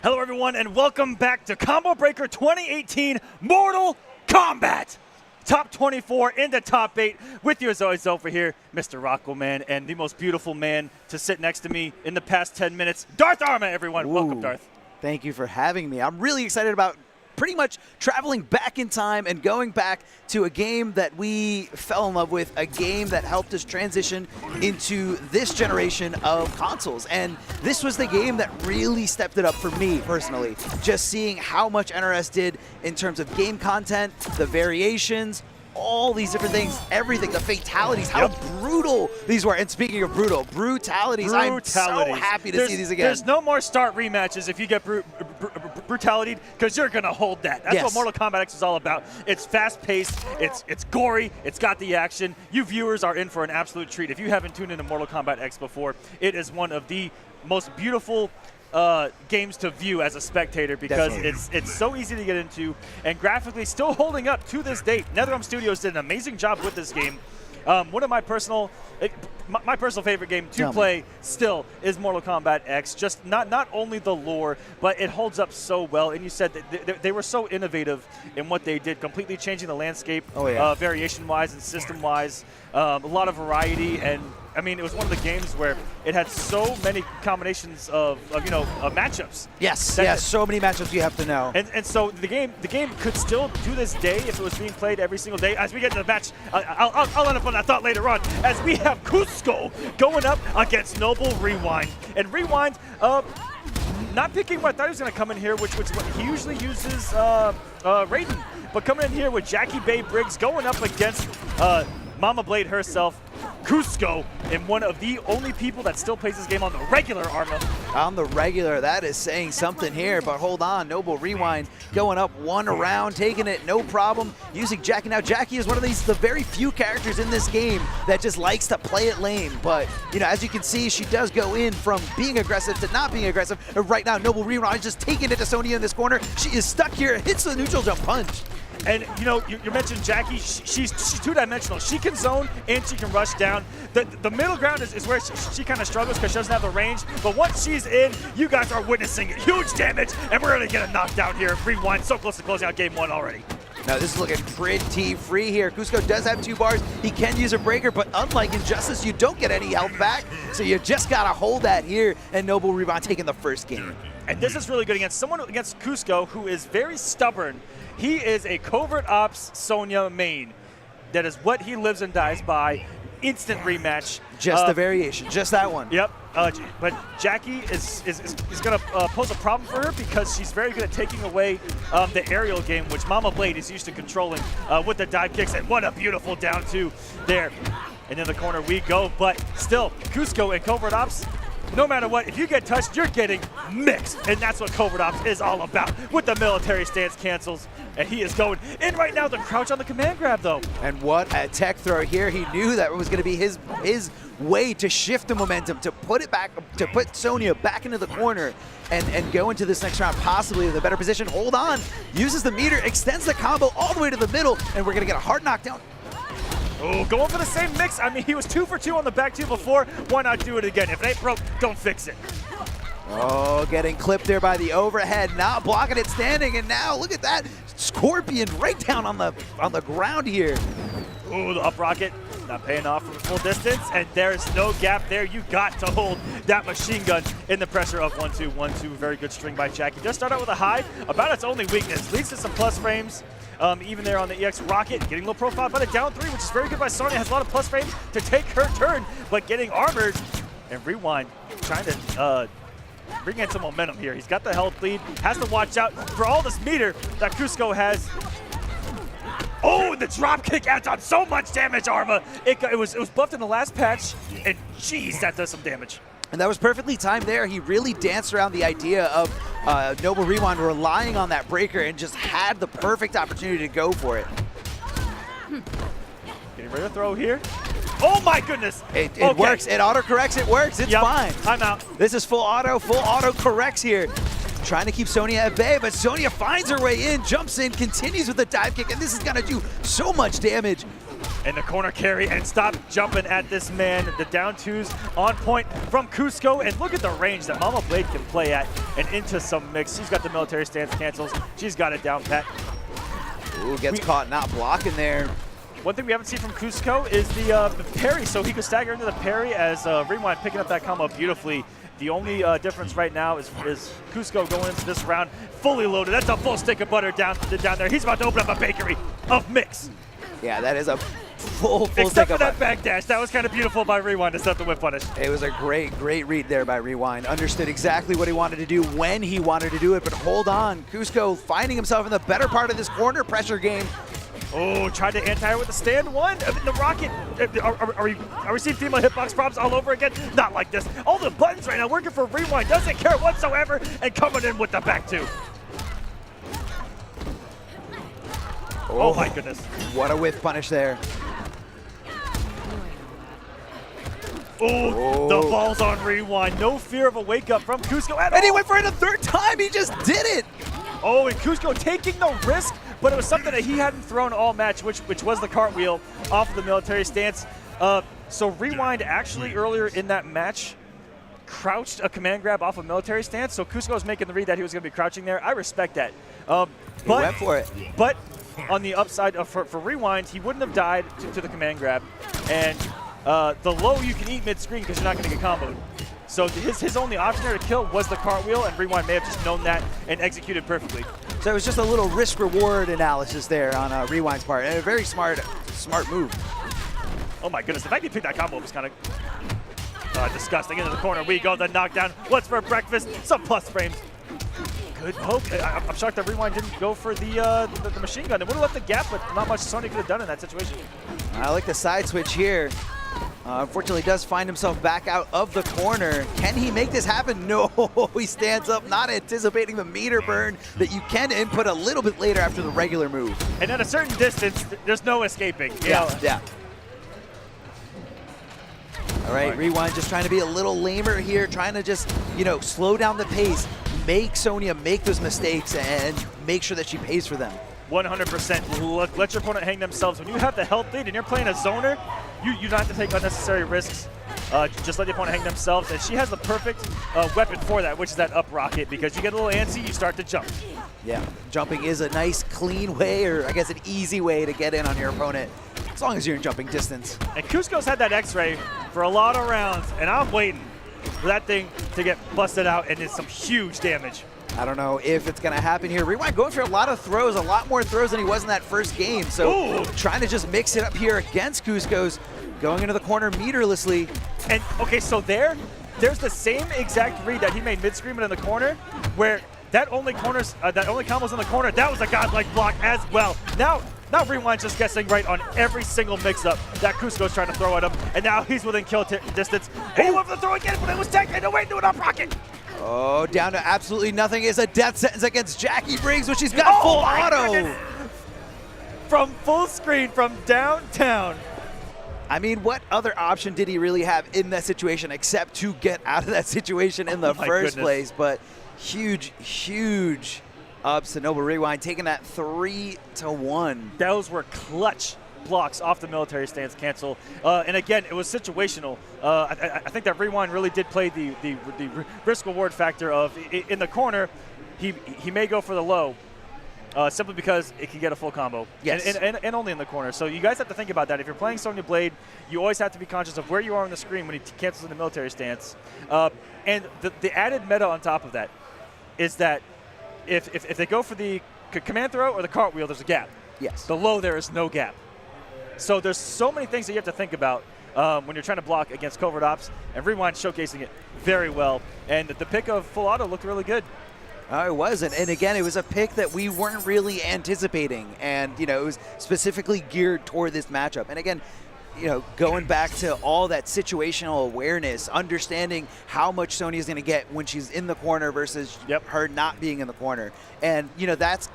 Hello, everyone, and welcome back to Combo Breaker 2018 Mortal Kombat. Top 24 into top 8 with you as always over here, Mr. Rocco Man, and the most beautiful man to sit next to me in the past 10 minutes, Darth Arma, everyone. Ooh, welcome, Darth. Thank you for having me. I'm really excited about pretty much traveling back in time and going back to a game that we fell in love with, a game that helped us transition into this generation of consoles. And this was the game that really stepped it up for me personally. Just seeing how much NRS did in terms of game content, the variations, all these different things, everything, the fatalities, how brutal these were. And speaking of brutalities, I'm so happy to see these again. There's no more start rematches if you get brutality, because you're going to hold that. That's what Mortal Kombat X is all about. It's fast-paced, it's gory, it's got the action. You viewers are in for an absolute treat. If you haven't tuned into Mortal Kombat X before, it is one of the most beautiful games to view as a spectator, because it's so easy to get into and graphically still holding up to this date. NetherRealm Studios did an amazing job with this game. One of my personal favorite game to play still is Mortal Kombat X. Just not only the lore, but it holds up so well. And you said that they were so innovative in what they did, completely changing the landscape, variation-wise and system-wise. A lot of variety, and I mean, it was one of the games where it had so many combinations of matchups. Yes, so many matchups you have to know. And so the game could still, to this day, if it was being played every single day, as we get into the match, I'll end up on that thought later on, as we have Cusco going up against Noble Rewind. And Rewind, not picking what I thought he was going to come in here, which he usually uses Raiden, but coming in here with Jackie Bay Briggs going up against Mama Blade herself, Cusco, and one of the only people that still plays this game on the regular, Arma. On the regular, that is saying something here, but hold on, Noble Rewind going up one round, taking it, no problem, using Jackie. Now, Jackie is one of the very few characters in this game that just likes to play it lame, but, as you can see, she does go in from being aggressive to not being aggressive. Right now, Noble Rewind is just taking it to Sonya in this corner. She is stuck here, hits the neutral jump punch. And, you mentioned Jackie. She's two-dimensional. She can zone and she can rush down. The middle ground is where she kind of struggles because she doesn't have the range. But once she's in, you guys are witnessing huge damage, and we're going to get a knockdown here. Rewind so close to closing out game 1 already. Now, this is looking pretty free here. Cusco does have 2 bars. He can use a breaker, but unlike Injustice, you don't get any health back. So you just got to hold that here, and Noble Rewind taking the first game. And this is really good against Cusco, who is very stubborn. He is a covert ops Sonya main. That is what he lives and dies by. Instant rematch. Just the variation, just that one. Yep. But Jackie is going to pose a problem for her, because she's very good at taking away the aerial game, which Mama Blade is used to controlling with the dive kicks. And what a beautiful down 2 there. And in the corner we go. But still, Cusco and covert ops, no matter what, if you get touched, you're getting mixed. And that's what Covert Ops is all about, with the military stance cancels. And he is going in right now, the crouch on the command grab, though. And what a tech throw here. He knew that was going to be his way to shift the momentum, to put it back, to put Sonya back into the corner and go into this next round possibly with a better position. Hold on, uses the meter, extends the combo all the way to the middle, and we're going to get a hard knockdown. Oh, going for the same mix. I mean, he was 2 for 2 on the back 2 before. Why not do it again? If it ain't broke, don't fix it. Oh, getting clipped there by the overhead, not blocking it standing, and now look at that. Scorpion right down on the ground here. Ooh, the up rocket, not paying off from full distance, and there's no gap there. You got to hold that machine gun in the pressure of 1-2, 1-2. Very good string by Jackie. Just start out with a high, about its only weakness. Leads to some plus frames. Even there on the EX Rocket, getting low profile by the down 3, which is very good by Sonya. Has a lot of plus frames to take her turn, but getting armored. And Rewind trying to bring in some momentum here. He's got the health lead, has to watch out for all this meter that Cusco has. Oh, the drop kick adds on so much damage, Arma. It was buffed in the last patch, and geez, that does some damage. And that was perfectly timed there. He really danced around the idea of Noble Rewind relying on that breaker and just had the perfect opportunity to go for it. Getting ready to throw here. Oh my goodness! It works. It auto-corrects. It works. It's fine. Timeout. This is full auto corrects here. Trying to keep Sonya at bay, but Sonya finds her way in, jumps in, continues with the dive kick, and this is going to do so much damage. And the corner carry, and stop jumping at this man. The down twos on point from Cusco, and look at the range that Mama Blade can play at, and into some mix. She's got the military stance cancels. She's got it down pat. Ooh, gets caught not blocking there. One thing we haven't seen from Cusco is the parry, so he could stagger into the parry as Rewind picking up that combo beautifully. The only difference right now is Cusco going into this round fully loaded. That's a full stick of butter down there. He's about to open up a bakery of mix. Yeah, that is a full Except stick for of that butter. backdash. That was kind of beautiful by Rewind to set the whip punish. It was a great read there by Rewind. Understood exactly what he wanted to do when he wanted to do it, but hold on. Cusco finding himself in the better part of this corner pressure game. Oh, tried to anti-air with the stand one. I mean, the rocket. Are we seeing female hitbox problems all over again? Not like this. All the buttons right now working for Rewind. Doesn't care whatsoever, and coming in with the back two. Oh my goodness. What a whiff punish there. Oh, the ball's on Rewind. No fear of a wake up from Cusco at all. And he went for it a third time. He just did it. Oh, and Cusco taking the risk, but it was something that he hadn't thrown all match, which was the cartwheel off of the military stance. So Rewind actually earlier in that match crouched a command grab off a military stance. So Cusco was making the read that he was going to be crouching there. I respect that. He went for it. But on the upside for Rewind, he wouldn't have died to the command grab. And the low you can eat mid-screen because you're not going to get comboed. So his only option there to kill was the cartwheel, and Rewind may have just known that and executed perfectly. So it was just a little risk-reward analysis there on Rewind's part, and a very smart move. Oh my goodness, the fact he picked that combo was kind of disgusting. Into the corner we go, the knockdown. What's for breakfast? Some plus frames. Good poke. I'm shocked that Rewind didn't go for the machine gun. It would have left the gap, but not much Sony could have done in that situation. I like the side switch here. Unfortunately, does find himself back out of the corner. Can he make this happen? No, he stands up, not anticipating the meter burn that you can input a little bit later after the regular move. And at a certain distance, there's no escaping. Yeah. All right, Rewind just trying to be a little lamer here, trying to just, slow down the pace, make Sonya make those mistakes, and make sure that she pays for them. 100%. Let your opponent hang themselves. When you have the health lead and you're playing a zoner, you don't have to take unnecessary risks. Just let the opponent hang themselves. And she has the perfect weapon for that, which is that up rocket, because you get a little antsy, you start to jump. Yeah, jumping is a nice, clean way, or I guess an easy way to get in on your opponent, as long as you're in jumping distance. And Cusco's had that X-ray for a lot of rounds, and I'm waiting for that thing to get busted out and it's some huge damage. I don't know if it's going to happen here. Rewind going for a lot of throws, a lot more throws than he was in that first game. So trying to just mix it up here against Cusco's, going into the corner meterlessly. And okay, so there's the same exact read that he made mid-screen in the corner, where that only combos in the corner, that was a godlike block as well. Now Rewind's just guessing right on every single mix-up that Cusco's trying to throw at him, and now he's within kill distance. And he went for the throw again, but it was taken away to an up rocket. Oh, down to absolutely nothing is a death sentence against Jackie Briggs, which she's got full auto. Goodness. From full screen, from downtown. I mean, what other option did he really have in that situation except to get out of that situation in the first place? But huge ups to Noble Rewind, taking that 3-1. Those were clutch blocks off the military stance cancel. And again, it was situational. I think that Rewind really did play the risk-reward factor of, in the corner, he may go for the low, simply because it can get a full combo. Yes. And only in the corner. So you guys have to think about that. If you're playing Sonya Blade, you always have to be conscious of where you are on the screen when he cancels in the military stance. And the added meta on top of that is that if they go for the command throw or the cartwheel, there's a gap. Yes. The low, there is no gap. So there's so many things that you have to think about when you're trying to block against covert ops, and Rewind showcasing it very well. And the pick of full auto looked really good. It was, and again, it was a pick that we weren't really anticipating, and it was specifically geared toward this matchup. And again, going back to all that situational awareness, understanding how much Sonya is going to get when she's in the corner versus her not being in the corner, and that's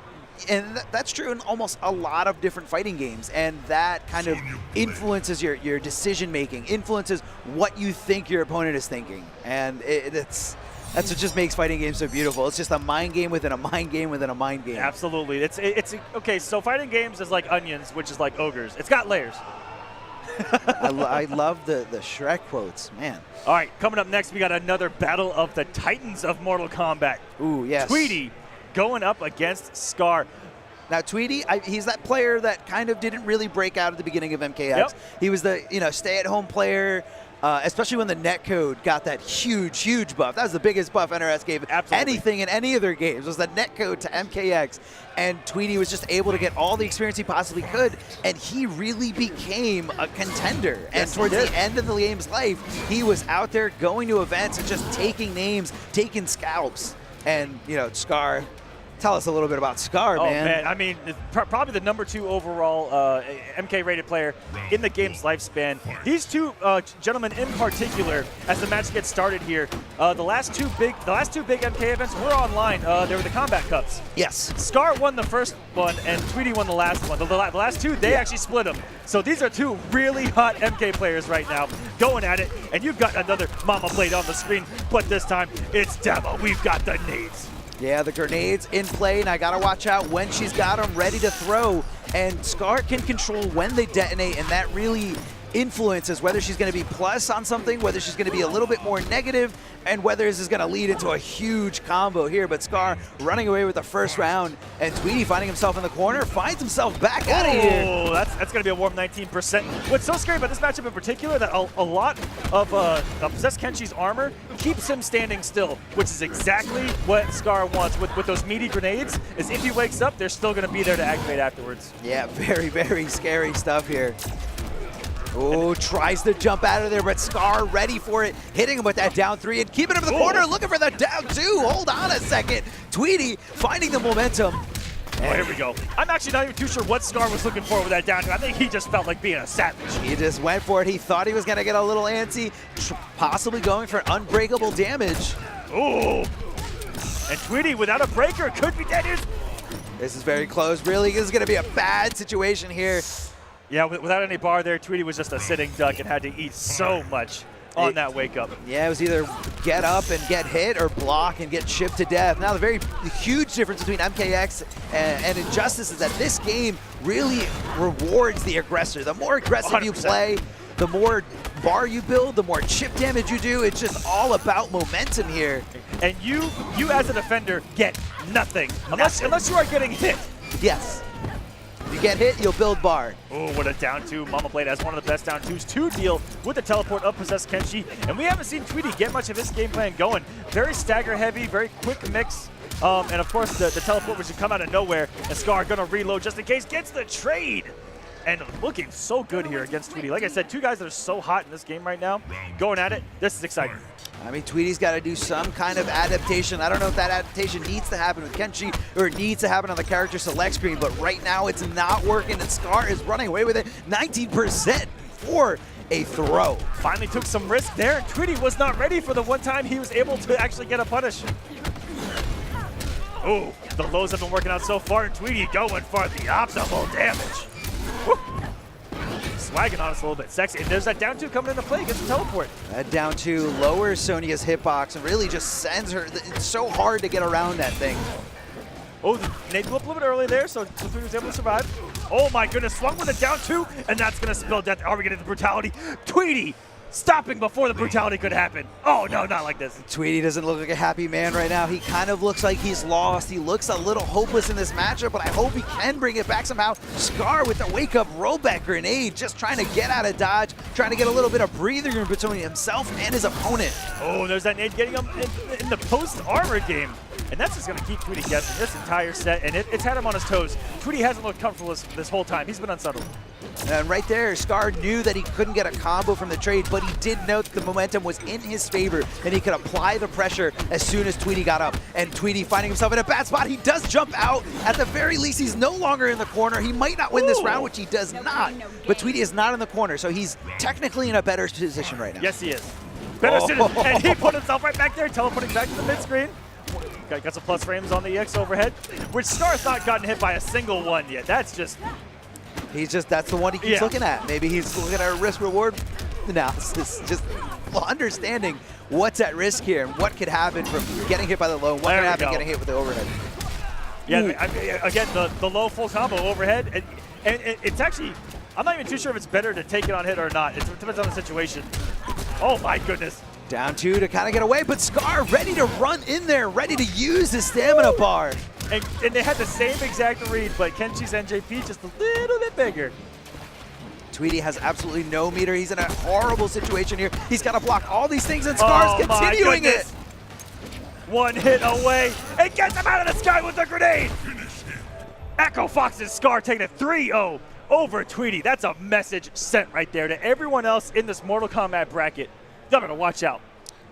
true in almost a lot of different fighting games, and that kind of influences your decision making, influences what you think your opponent is thinking, and that's what just makes fighting games so beautiful. It's just a mind game within a mind game within a mind game. Absolutely. It's okay. So fighting games is like onions, which is like ogres. It's got layers. I love the Shrek quotes, man. All right, coming up next, we got another battle of the Titans of Mortal Kombat. Ooh, yes. Tweety going up against Scar. Now, Tweety, he's that player that kind of didn't really break out at the beginning of MKX. Yep. He was the stay-at-home player, especially when the netcode got that huge buff. That was the biggest buff NRS gave anything in any of their games, was the netcode to MKX. And Tweety was just able to get all the experience he possibly could, and he really became a contender. Yes, and towards the end of the game's life, he was out there going to events and just taking names, taking scalps. And, Scar, tell us a little bit about Scar, man. Oh, man. I mean, probably the #2 overall MK-rated player in the game's lifespan. These two gentlemen in particular, as the match gets started here, the last two big MK events were online. They were the Combat Cups. Yes. Scar won the first one, and Tweety won the last one. The last two, they actually split them. So these are two really hot MK players right now going at it. And you've got another Mama Blade on the screen, but this time it's Demo. We've got the nades. Yeah, the grenades in play, and I got to watch out when she's got them ready to throw. And Scar can control when they detonate, and that really influences whether she's going to be plus on something, whether she's going to be a little bit more negative, and whether this is going to lead into a huge combo here. But Scar running away with the first round, and Tweety finding himself in the corner, finds himself back out of here. Oh, that's going to be a warm 19%. What's so scary about this matchup in particular, that a lot of Possessed Kenshi's armor keeps him standing still, which is exactly what Scar wants with those meaty grenades, is if he wakes up, they're still going to be there to activate afterwards. Yeah, very scary stuff here. Oh, tries to jump out of there, but Scar ready for it, hitting him with that down 3 and keeping him in the corner, looking for the down 2. Hold on a second. Tweety finding the momentum. Oh, here we go. I'm actually not even too sure what Scar was looking for with that down 2. I think he just felt like being a savage. He just went for it. He thought he was going to get a little antsy, possibly going for unbreakable damage. Oh, and Tweety without a breaker could be dead. This is very close. Really, this is going to be a bad situation here. Yeah, without any bar there, Tweety was just a sitting duck and had to eat so much on that wake up. Yeah, it was either get up and get hit or block and get chipped to death. Now, the huge difference between MKX and Injustice is that this game really rewards the aggressor. The more aggressive 100%. you play, the more bar you build, the more chip damage you do. It's just all about momentum here. And you as a defender get nothing unless you are getting hit. Yes. If you get hit, you'll build bar. Oh, what a down 2. Mama Blade has one of the best down 2s to deal with the teleport of Possessed Kenshi. And we haven't seen Tweety get much of his game plan going. Very stagger heavy, very quick mix. And of course, the teleport which should come out of nowhere. And Scar gonna reload just in case, gets the trade. And looking so good here against Tweety. Like I said, two guys that are so hot in this game right now, going at it. This is exciting. I mean, Tweety's got to do some kind of adaptation. I don't know if that adaptation needs to happen with Kenshi or it needs to happen on the character select screen, but right now it's not working, and Scar is running away with it. 19% for a throw. Finally took some risk there. Tweety was not ready for the one time he was able to actually get a punish. Oh, the lows have been working out so far, and Tweety going for the optimal damage. Woo. Swagging on us a little bit sexy. And there's that down 2 coming into play against the teleport. That down 2 lowers Sonya's hitbox and really just sends her. It's so hard to get around that thing. Oh, the nade blew up a little bit early there, so Tweety was able to survive. Oh my goodness, swung with a down 2, and that's gonna spill death. Are we getting the brutality? Tweety stopping before the brutality could happen. Oh no, not like this. Tweety doesn't look like a happy man right now. He kind of looks like he's lost. He looks a little hopeless in this matchup, but I hope he can bring it back somehow. Scar with the wake-up rollback grenade, just trying to get out of dodge, trying to get a little bit of breathing room between himself and his opponent. Oh, there's that nade getting him in the post-armor game. And that's just going to keep Tweety guessing this entire set, and it's had him on his toes. Tweety hasn't looked comfortable this whole time. He's been unsettled. And right there, Scar knew that he couldn't get a combo from the trade, but he did note that the momentum was in his favor, and he could apply the pressure as soon as Tweety got up. And Tweety finding himself in a bad spot. He does jump out. At the very least, he's no longer in the corner. He might not win this round, which he does not. But Tweety is not in the corner, so he's technically in a better position right now. Yes, he is. Better position, and he put himself right back there, teleporting back to the mid-screen. Got some plus frames on the EX overhead, which Scar's not gotten hit by a single one yet. That's just... that's the one he keeps looking at. Maybe he's looking at a risk-reward analysis, just understanding what's at risk here and what could happen from getting hit by the low, what could happen getting hit with the overhead. Yeah, again, the low full combo overhead, and it's actually... I'm not even too sure if it's better to take it on hit or not. It depends on the situation. Oh my goodness. Down 2 to kind of get away, but Scar ready to run in there, ready to use his stamina bar. And they had the same exact read, but Kenshi's NJP just a little bit bigger. Tweety has absolutely no meter. He's in a horrible situation here. He's got to block all these things, and Scar's continuing it. One hit away, and gets him out of the sky with the grenade. Echo Fox and Scar taking a 3-0 over Tweety. That's a message sent right there to everyone else in this Mortal Kombat bracket. Y'all better watch out.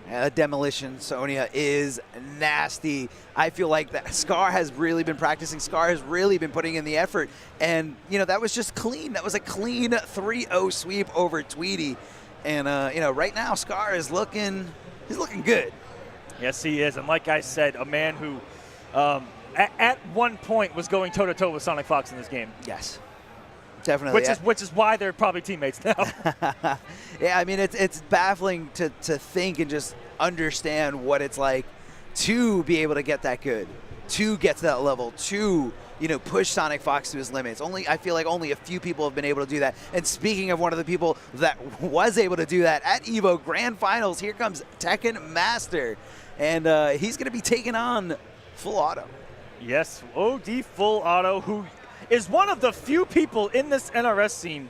Yeah, Demolition Sonya is nasty. I feel like that Scar has really been practicing. Scar has really been putting in the effort. And, you know, that was just clean. That was a clean 3-0 sweep over Tweety. And, you know, right now Scar is looking good. Yes, he is. And like I said, a man who at one point was going toe-to-toe with Sonic Fox in this game. Yes. Definitely. Which is why they're probably teammates now. Yeah, I mean, it's baffling to think and just understand what it's like to be able to get that good, to get to that level, to, you know, push Sonic Fox to his limits. I feel like only a few people have been able to do that. And speaking of one of the people that was able to do that at EVO Grand Finals, here comes Tekken Master. And he's going to be taking on Full Auto. Yes, OD Full Auto, who is one of the few people in this NRS scene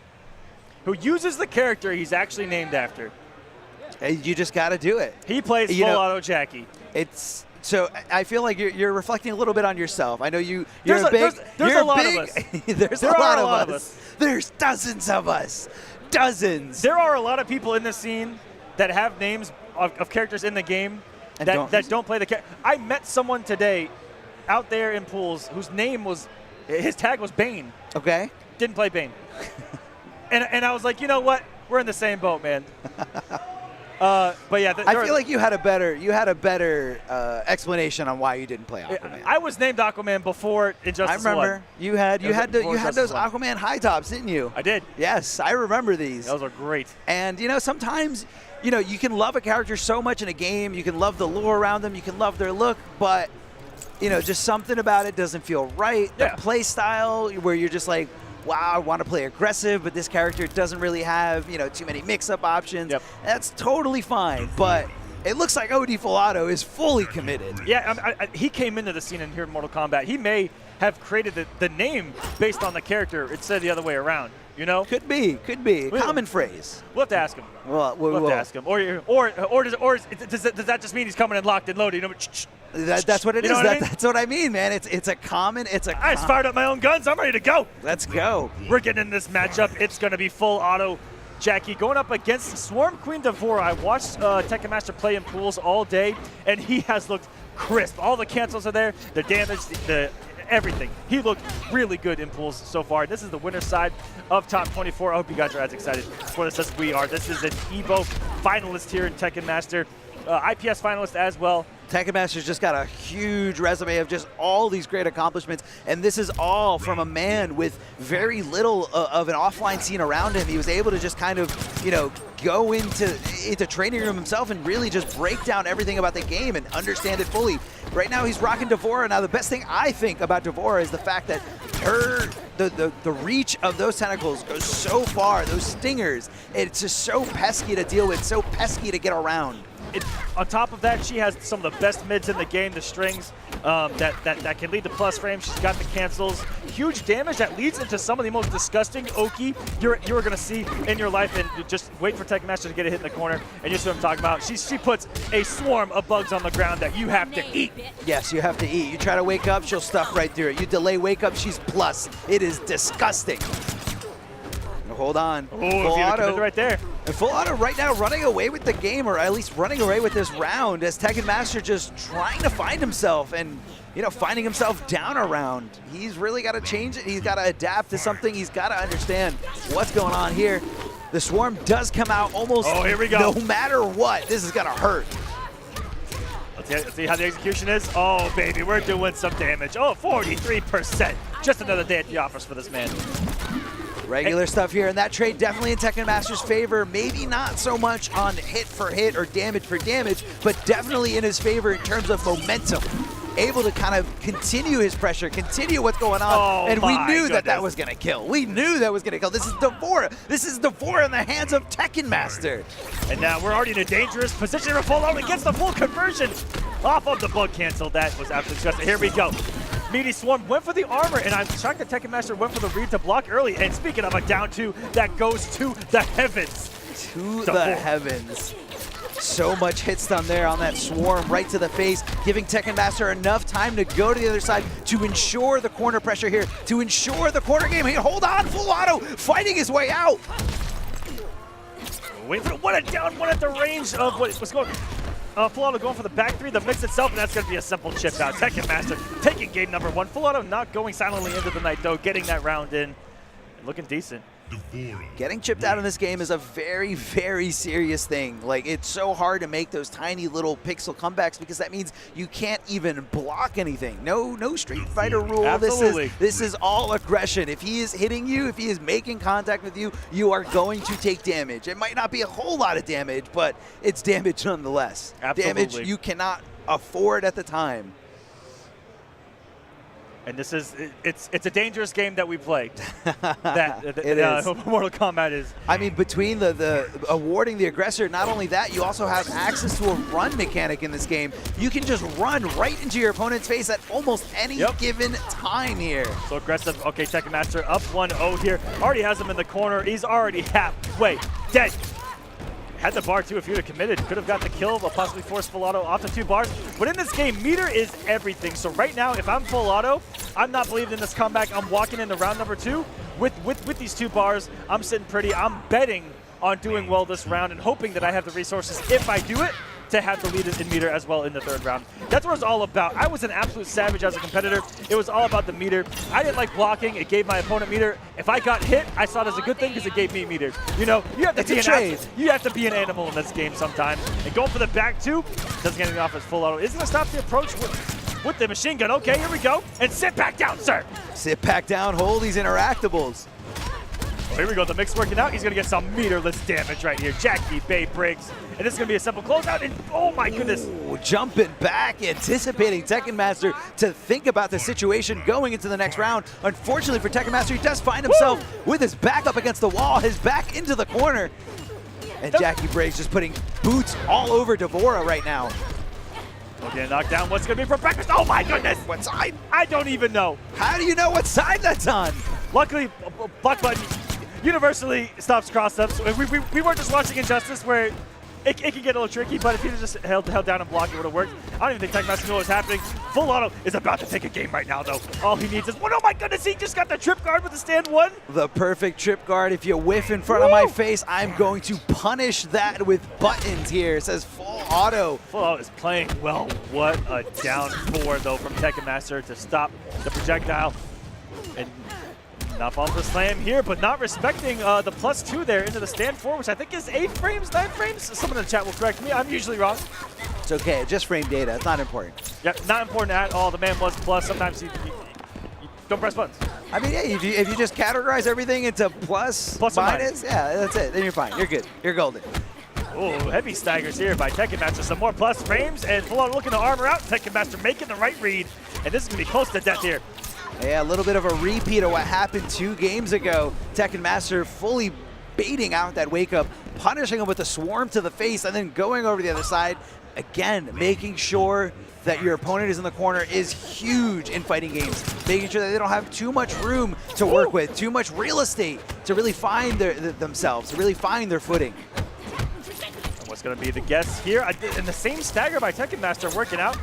who uses the character he's actually named after. You just got to do it. He plays Full Auto Jackie. So I feel like you're reflecting a little bit on yourself. I know you're there's a big. There's a lot of us. There's a lot of us. There's dozens of us. Dozens. There are a lot of people in the scene that have names of characters in the game that don't play the character. I met someone today out there in pools whose name was, his tag was Bane. Okay. Didn't play Bane. and I was like, you know what? We're in the same boat, man. But yeah, I feel like you had a better explanation on why you didn't play Aquaman. I was named Aquaman before Injustice 1. I remember you had those Aquaman high tops, didn't you? I did. Yes, I remember these. Those are great. And you know, sometimes, you know, you can love a character so much in a game, you can love the lore around them, you can love their look, but you know, just something about it doesn't feel right. Yeah. The play style where you're just like, wow, I want to play aggressive, but this character doesn't really have, you know, too many mix-up options. Yep. That's totally fine, but it looks like OD Full Auto is fully committed. Yeah, he came into the scene in here in Mortal Kombat. He may have created the name based on the character instead of the other way around, you know? Could be. Common phrase. We'll have to ask him. We'll have to ask him. Or does that just mean he's coming in locked and loaded? You know, that's what it is. What I mean? That's what I mean, man. It's a common. I just fired up my own guns. I'm ready to go. Let's go. We're getting in this matchup. It's going to be Full Auto Jackie going up against Swarm Queen D'Vorah. I watched Tekken Master play in pools all day, and he has looked crisp. All the cancels are there. The damage, everything. He looked really good in pools so far. This is the winner's side of top 24. I hope you guys are as excited for this as we are. This is an EVO finalist here in Tekken Master. IPS finalist as well. Tekken Master's just got a huge resume of just all these great accomplishments, and this is all from a man with very little of an offline scene around him. He was able to just kind of, you know, go into training room himself and really just break down everything about the game and understand it fully. Right now he's rocking D'Vorah. Now the best thing I think about D'Vorah is the fact that the reach of those tentacles goes so far, those stingers, it's just so pesky to deal with, so pesky to get around. On top of that, she has some of the best mids in the game, the strings that can lead to plus frames. She's got the cancels. Huge damage that leads into some of the most disgusting Oki you're going to see in your life. And just wait for Tekken Master to get a hit in the corner. And you see what I'm talking about. She puts a swarm of bugs on the ground that you have to eat. Yes, you have to eat. You try to wake up, she'll stuff right through it. You delay wake up, she's plus. It is disgusting. Hold on. Oh, Full Auto right there. And Full Auto right now running away with the game, or at least running away with this round, as Tekken Master just trying to find himself and, you know, finding himself down a round. He's really got to change it. He's got to adapt to something. He's got to understand what's going on here. The Swarm does come out almost here we go. No matter what. This is going to hurt. Let's see how the execution is. Oh, baby, we're doing some damage. Oh, 43%. Just another day at the office for this man. Regular stuff here, and that trade definitely in Tekken Master's favor. Maybe not so much on hit for hit or damage for damage, but definitely in his favor in terms of momentum. able to kind of continue his pressure, continue what's going on. Oh, and we knew goodness. that was going to kill. We knew that was going to kill. This is Devora. This is Devora in the hands of Tekken Master. And now we're already in a dangerous position for full out and gets the full conversion off of the bug cancel. That was absolutely disgusting. Here we go. Meaty Swarm went for the armor, and I'm shocked that Tekken Master went for the read to block early. And speaking of a down two, that goes to the heavens. To the heavens. So much hit stun there on that Swarm right to the face, giving Tekken Master enough time to go to the other side to ensure the corner pressure here, to ensure the corner game. Hey, hold on, full auto, fighting his way out. Wait for what a down one at the range of what's going on. Full auto going for the back three, the mix itself, and that's going to be a simple chip out. Tekken Master taking game number one. Full auto not going silently into the night, though, getting that round in. Looking decent. Getting chipped out in this game is a very, very serious thing. Like, it's so hard to make those tiny little pixel comebacks because that means you can't even block anything. No Street Fighter rule. Absolutely. This is all aggression. If he is hitting you, if he is making contact with you, you are going to take damage. It might not be a whole lot of damage, but it's damage nonetheless. Absolutely. Damage you cannot afford at the time. And this is, it's a dangerous game that we play. It is. Mortal Kombat is. I mean, between the awarding the aggressor, not only that, you also have access to a run mechanic in this game. You can just run right into your opponent's face at almost any given time here. So aggressive. Okay, Tekken Master up 1-0 here. Already has him in the corner. He's already halfway dead. Had the bar too if he would have committed. Could have got the kill, but possibly forced full auto off the 2 bars. But in this game, meter is everything. So right now, if I'm full auto, I'm not believing in this comeback. I'm walking into round number 2 with these 2 bars. I'm sitting pretty. I'm betting on doing well this round and hoping that I have the resources, if I do it, to have the lead in meter as well in the 3rd round. That's what it's all about. I was an absolute savage as a competitor. It was all about the meter. I didn't like blocking. It gave my opponent meter. If I got hit, I saw it as a good thing because it gave me meter. You know, you have to be an animal in this game sometimes. And going for the back 2, doesn't get anything off his full auto. Is going to stop the approach with the machine gun. Okay, here we go. And sit back down, sir. Sit back down, hold these interactables. Here we go, the mix working out. He's going to get some meterless damage right here. Jackie Bay breaks. And this is going to be a simple closeout. And oh my goodness. Ooh, jumping back, anticipating Tekken Master to think about the situation going into the next round. Unfortunately for Tekken Master, he does find himself with his back up against the wall, his back into the corner. And Jackie Bray's just putting boots all over Devora right now. Okay, knockdown. What's going to be for breakfast? Oh my goodness. What side? I don't even know. How do you know what side that's on? Luckily, block button universally stops cross-ups. We weren't just watching Injustice where it can get a little tricky, but if he just held down and blocked, it would have worked. I don't even think Tekken Master knew what was happening. Full auto is about to take a game right now, though. All he needs is one. Oh my goodness, he just got the trip guard with the stand 1. The perfect trip guard. If you whiff in front of my face, I'm going to punish that with buttons here. It says full auto. Full auto is playing well. What a down 4, though, from Tekken Master to stop the projectile. And not falling for the slam here, but not respecting the +2 there into the stand 4, which I think is 8 frames, 9 frames. Someone in the chat will correct me. I'm usually wrong. It's okay. Just frame data. It's not important. Yeah, not important at all. The man was plus. Sometimes you don't press buttons. I mean, yeah, if you just categorize everything into plus minus, yeah, that's it. Then you're fine. You're good. You're golden. Oh, heavy staggers here by Tekken Master. Some more plus frames, and full on looking to armor out. Tekken Master making the right read, and this is going to be close to death here. Yeah, a little bit of a repeat of what happened 2 games ago. Tekken Master fully baiting out that wake up, punishing him with a swarm to the face, and then going over to the other side. Again, making sure that your opponent is in the corner is huge in fighting games. Making sure that they don't have too much room to work with, too much real estate to really find themselves, to really find their footing. And what's going to be the guess here? And the same stagger by Tekken Master working out.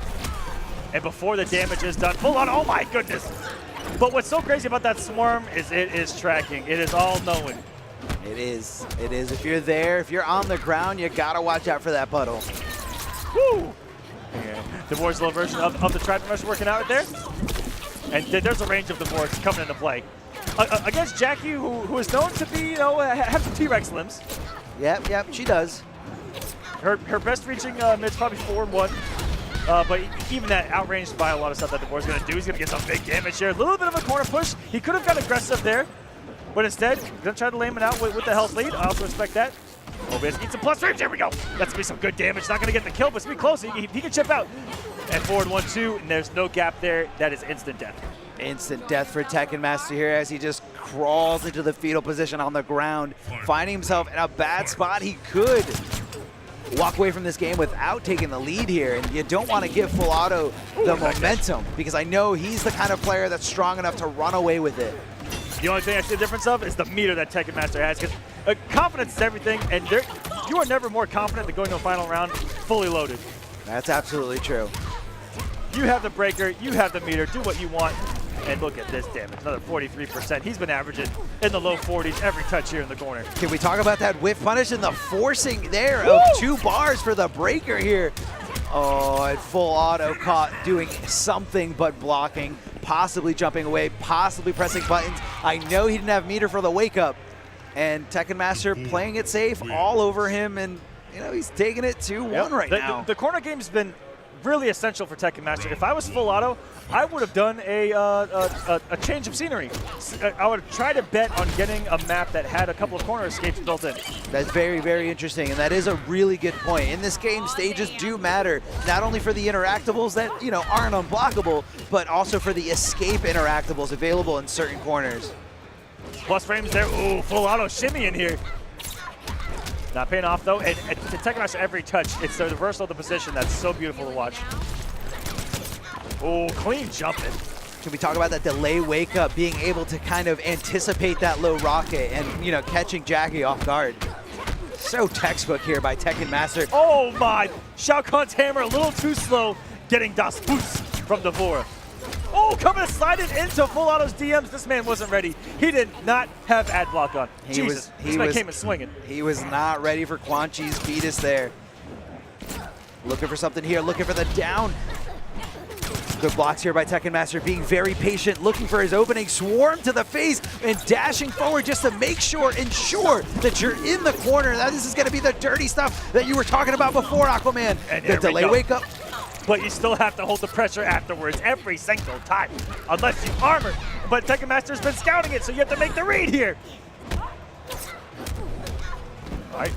And before the damage is done, full on, oh my goodness. But what's so crazy about that swarm is it is tracking. It is all knowing. It is. It is. If you're there, if you're on the ground, you gotta watch out for that puddle. Woo! Yeah. Devore's little version of the Trident Rush working out right there. And there's a range of Devore coming into play. Against Jackie, who is known to be, you know, have some T-Rex limbs. Yep, she does. Her best reaching mid's probably 4-1. But even that outranged by a lot of stuff that Devore's going to do. He's going to get some big damage here. A little bit of a corner push. He could have got aggressive there, but instead, going to try to lame it out with the health lead. I also respect that. Oh, we need some plus frames. Here we go. That's going to be some good damage. Not going to get the kill, but it's going to be close. He can chip out. And forward 1-2, and there's no gap there. That is instant death. Instant death for Tekken Master here as he just crawls into the fetal position on the ground, finding himself in a bad spot. He could walk away from this game without taking the lead here, and you don't want to give Full Auto the momentum because I know he's the kind of player that's strong enough to run away with it. The only thing I see the difference of is the meter that Tekken Master has, because confidence is everything, and you are never more confident than going to a final round fully loaded. That's absolutely true. You have the breaker, you have the meter, do what you want, and look at this damage, another 43%. He's been averaging in the low 40s every touch here in the corner. Can we talk about that whiff punish and the forcing there of 2 bars for the breaker here? Oh, and Full Auto caught doing something but blocking, possibly jumping away, possibly pressing buttons. I know he didn't have meter for the wake up, and Tekken Master playing it safe all over him, and you know he's taking it 2-1 right now. The corner game's been really essential for Tekken Master. If I was Full Auto, I would have done a change of scenery. I would have tried to bet on getting a map that had a couple of corner escapes built in. That's very, very interesting, and that is a really good point. In this game, stages do matter, not only for the interactables that, you know, aren't unblockable, but also for the escape interactables available in certain corners. Plus frames there. Ooh, Full Auto shimmy in here. Not paying off though, and to Tekken Master every touch, it's the reversal of the position that's so beautiful to watch. Oh, clean jumping. Can we talk about that delay wake up, being able to kind of anticipate that low rocket and, you know, catching Jackie off guard? So textbook here by Tekken Master. Oh my, Shao Kahn's hammer a little too slow, getting Das Boost from Devora. Oh, coming to slide it into Full Auto's DMs. This man wasn't ready. He did not have ad block on. This man came in swinging. He was not ready for Quan Chi's Beatus there. Looking for something here, looking for the down. Good blocks here by Tekken Master, being very patient, looking for his opening. Swarm to the face and dashing forward just to ensure that you're in the corner. Now this is going to be the dirty stuff that you were talking about before, Aquaman. And the delay wake up. But you still have to hold the pressure afterwards every single time, unless you armor. But Tekken Master's been scouting it, so you have to make the read here. All right.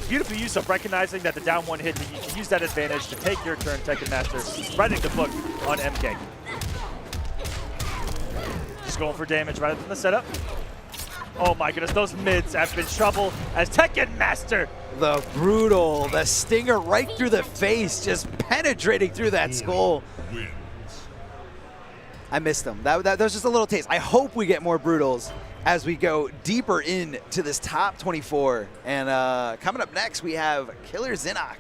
Beautiful use of recognizing that the down one hit, you can use that advantage to take your turn, Tekken Master, spreading the book on MK. Just going for damage rather than the setup. Oh my goodness, those mids have been trouble as Tekken Master. The brutal, the stinger right through the face, just penetrating through that skull. I missed them. That was just a little taste. I hope we get more brutals as we go deeper into this top 24. And coming up next, we have Killer Zinok.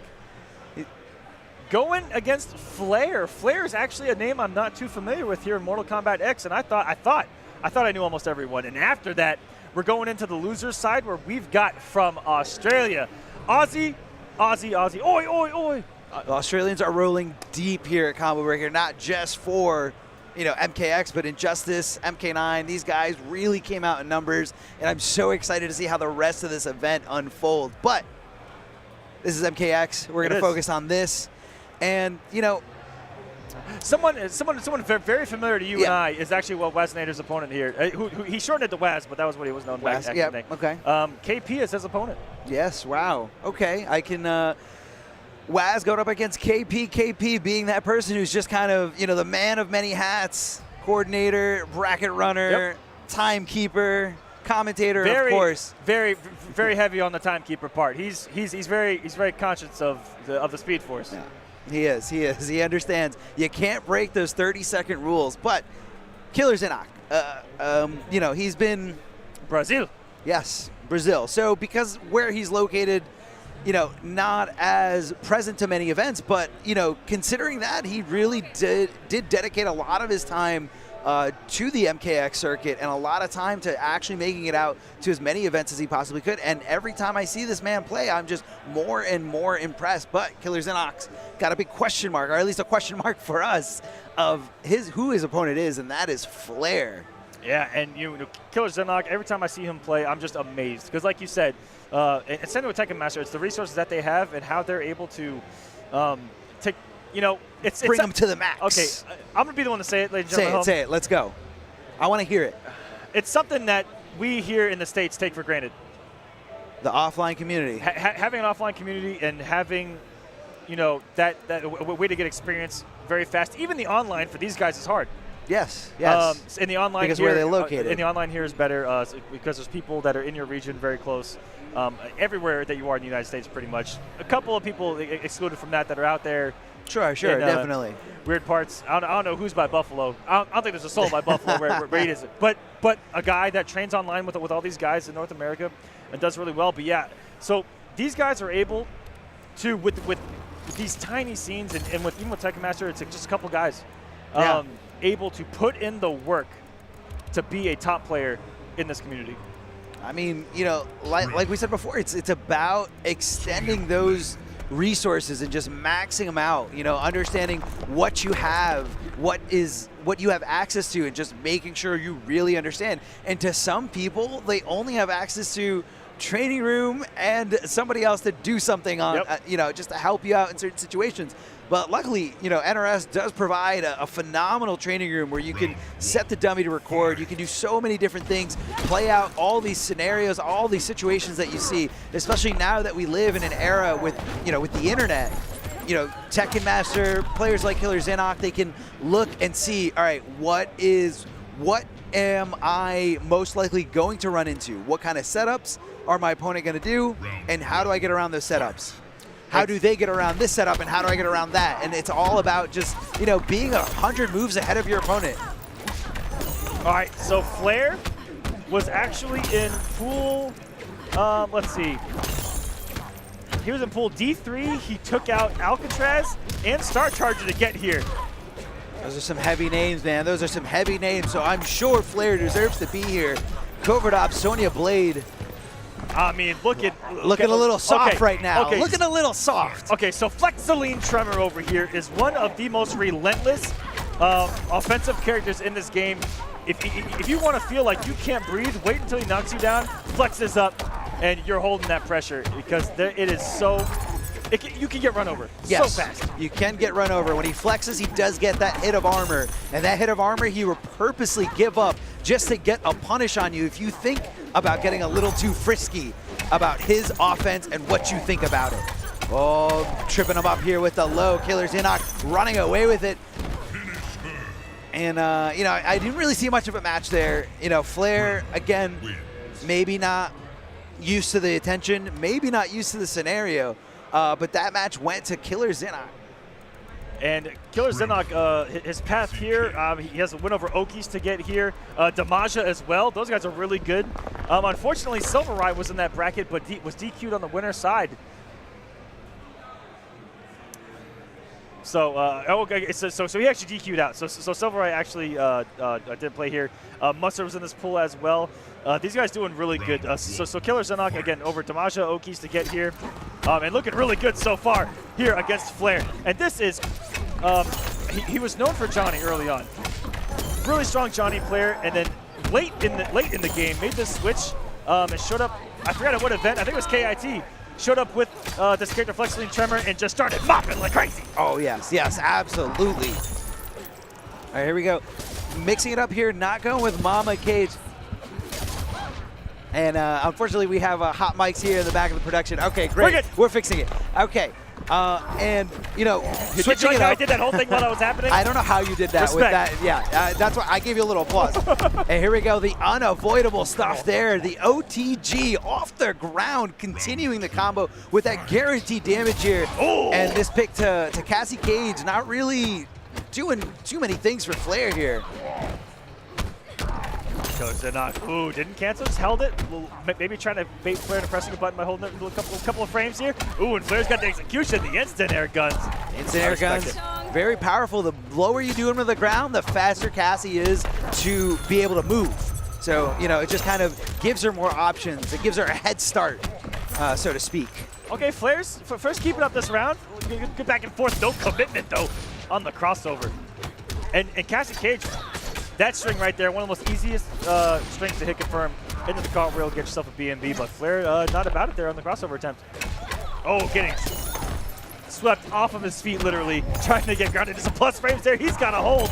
Going against Flair. Flair is actually a name I'm not too familiar with here in Mortal Kombat X, and I thought I knew almost everyone. And after that, we're going into the losers side where we've got from Australia, Aussie, oi, oi, oi. Australians are rolling deep here at Combo Breaker, not just for, you know, MKX, but Injustice, MK9. These guys really came out in numbers, and I'm so excited to see how the rest of this event unfold. But this is MKX. We're going to focus on this. And, you know, someone very familiar to you and I is actually Waz Nader's opponent here. He shortened it to Waz, but that was what he was known back in the day. Okay. KP is his opponent. Yes, wow. Okay, I can, Waz going up against KP. KP being that person who's just kind of, you know, the man of many hats, coordinator, bracket runner, timekeeper, commentator, of course. Very heavy on the timekeeper part. He's very conscious of the Speed Force. Yeah. He is. He understands. You can't break those 30-second rules. But Killer Zinok, you know, he's been Brazil. Yes, Brazil. So because where he's located, you know, not as present to many events, but, you know, considering that, he really did dedicate a lot of his time to the MKX circuit and a lot of time to actually making it out to as many events as he possibly could. And every time I see this man play, I'm just more and more impressed. But Killer Zinok's got a big question mark, or at least a question mark for us, of who his opponent is, and that is Flair. Yeah, and you know, Killer Zinok, every time I see him play, I'm just amazed. Because like you said, and same with Tekken Master, it's the resources that they have and how they're able to take, you know, bring them to the max. Okay, I'm going to be the one to say it, ladies and gentlemen. Say it. Let's go. I want to hear it. It's something that we here in the States take for granted. The offline community. Having an offline community and having you know, that way to get experience very fast. Even the online for these guys is hard. Yes, yes. In the online because here, where they're located. In the online here is better because there's people that are in your region very close. Everywhere that you are in the United States, pretty much. A couple of people excluded from that are out there. Sure, definitely. Weird parts. I don't know who's by Buffalo. I don't think there's a soul by Buffalo where he is. But a guy that trains online with all these guys in North America and does really well. But yeah, so these guys are able to with these tiny scenes and even with Tekken Master, it's just a couple guys able to put in the work to be a top player in this community. I mean, you know, like we said before, it's about extending those resources and just maxing them out, you know, understanding what you have, what you have access to, and just making sure you really understand. And to some people, they only have access to training room and somebody else to do something on, you know, just to help you out in certain situations. But luckily, you know, NRS does provide a phenomenal training room where you can set the dummy to record. You can do so many different things, play out all these scenarios, all these situations that you see, especially now that we live in an era with, you know, with the internet. You know, Tekken Master, players like Killer Zinok, they can look and see, all right, what am I most likely going to run into? What kind of setups are my opponent going to do? And how do I get around those setups? How do they get around this setup, and how do I get around that? And it's all about just, you know, being 100 moves ahead of your opponent. All right, so Flair was actually in pool, let's see. He was in pool D3. He took out Alcatraz and Star Charger to get here. Those are some heavy names, man. Those are some heavy names, so I'm sure Flair deserves to be here. Covert Ops, Sonya Blade. I mean, looking a little soft right now. Okay. Looking a little soft. Okay, so Flexaline Tremor over here is one of the most relentless offensive characters in this game. If you want to feel like you can't breathe, wait until he knocks you down, flexes up, and you're holding that pressure because it is so. You can get run over so fast. You can get run over. When he flexes, he does get that hit of armor. And that hit of armor, he will purposely give up just to get a punish on you if you think about getting a little too frisky about his offense and what you think about it. Oh, tripping him up here with the low. Killer Zinok running away with it. And, you know, I didn't really see much of a match there. You know, Flair, again, maybe not used to the attention, maybe not used to the scenario. But that match went to Killer Zinok. And Killer Zinok, his path here, he has a win over Okies to get here. Damaja as well. Those guys are really good. Unfortunately, Silver Rai was in that bracket, but was DQ'd on the winner's side. So, okay, so he actually DQ'd out. So Silver Rai actually did play here. Mustard was in this pool as well. These guys doing really good. So Killer Zinok, again, over Damaja, Okies to get here. And looking really good so far here against Flair. And this is, he was known for Johnny early on. Really strong Johnny player, and then late in the game made this switch and showed up. I forgot at what event. I think it was KIT. Showed up with this character Flexaline Tremor and just started mopping like crazy. Oh yes, absolutely. All right, here we go. Mixing it up here, not going with Mama Cage. And unfortunately, we have hot mics here in the back of the production. Okay, great. We're fixing it. Okay. And, you know, switching it up. I did that whole thing while I was happening? I don't know how you did that. Respect. With that. Yeah, that's why I gave you a little applause. And here we go. The unavoidable stuff there. The OTG off the ground, continuing the combo with that guaranteed damage here. Oh. And this pick to Cassie Cage, not really doing too many things for Flair here. Ooh, didn't cancel, just held it. Maybe trying to bait Flair into pressing a button by holding it into a couple of frames here. Ooh, and Flair's got the execution, the instant air guns. Instant air guns, very powerful. The lower you do him to the ground, the faster Cassie is to be able to move. So, you know, it just kind of gives her more options. It gives her a head start, so to speak. Okay, Flair's first keeping up this round. Good back and forth, no commitment though on the crossover. And Cassie Cage, that string right there, one of the most easiest strings to hit confirm into the cartwheel, get yourself a BMB, but Flair not about it there on the crossover attempt. Oh, getting swept off of his feet, literally, trying to get grounded into some plus frames there. He's got a hold.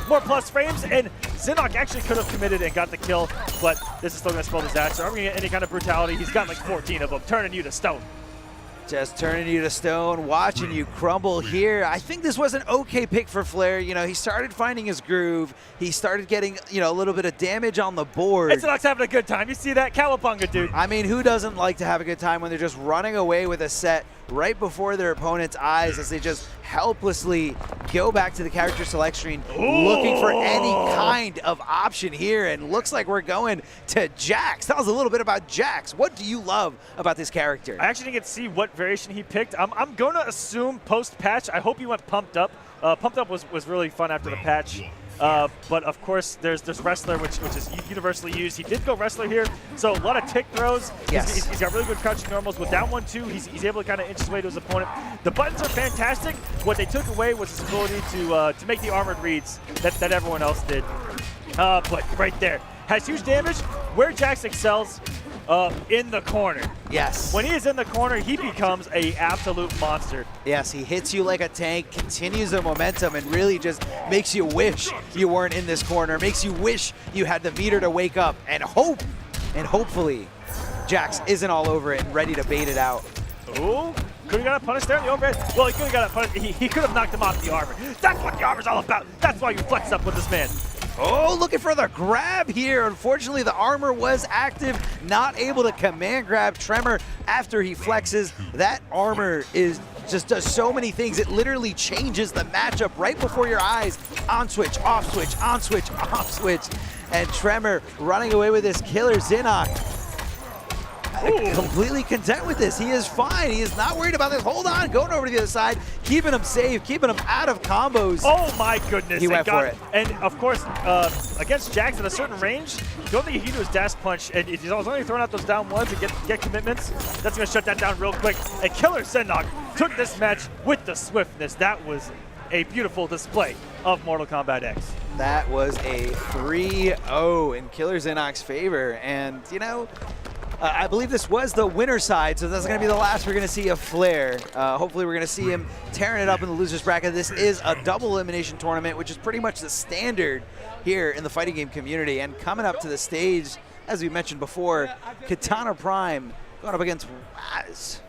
More plus frames, and Zinok actually could have committed and got the kill, but this is still going to spell disaster. Are we going to get any kind of brutality? He's got like 14 of them, turning you to stone. Just turning you to stone, watching you crumble here. I think this was an okay pick for Flair. You know, he started finding his groove. He started getting, you know, a little bit of damage on the board. It's Inox having a good time. You see that? Cowabunga, dude. I mean, who doesn't like to have a good time when they're just running away with a set right before their opponent's eyes as they just helplessly go back to the character select screen, looking for any kind of option here, and looks like we're going to Jax. Tell us a little bit about Jax. What do you love about this character? I actually didn't get to see what variation he picked. I'm going to assume post-patch. I hope he went Pumped Up. Pumped Up was really fun after the patch. But of course, there's Wrestler, which is universally used. He did go Wrestler here, so a lot of tick throws. Yes. He's got really good crouching normals. With down 1-2, he's able to kind of inch his way to his opponent. The buttons are fantastic. What they took away was his ability to make the armored reads that everyone else did. But right there, has huge damage. Where Jax excels, in the corner. Yes. When he is in the corner, he becomes an absolute monster. Yes, he hits you like a tank, continues the momentum, and really just makes you wish you weren't in this corner, makes you wish you had the meter to wake up and hope, and hopefully Jax isn't all over it and ready to bait it out. Ooh, could have got a punish there in the overhead. Well, he could have got a punish. He could have knocked him off the armor. That's what the armor's all about. That's why you flex up with this man. Oh, looking for the grab here. Unfortunately, the armor was active, not able to command grab Tremor after he flexes. That armor just does so many things. It literally changes the matchup right before your eyes. On switch, off switch, on switch, off switch. And Tremor running away with this killer Inox. Completely content with this. He is fine. He is not worried about this. Hold on, going over to the other side, keeping him safe, keeping him out of combos. Oh my goodness. He went for it. And of course, against Jax at a certain range, the only thing he can do is dash punch, and if he's only throwing out those down ones and get commitments, that's going to shut that down real quick. And Killer Inox took this match with the swiftness. That was a beautiful display of Mortal Kombat X. That was a 3-0 in Killer Inox's favor, and you know, I believe this was the winner side, so that's going to be the last we're going to see of Flair. Hopefully we're going to see him tearing it up in the loser's bracket. This is a double elimination tournament, which is pretty much the standard here in the fighting game community. And coming up to the stage, as we mentioned before, Katana Prime going up against Waz.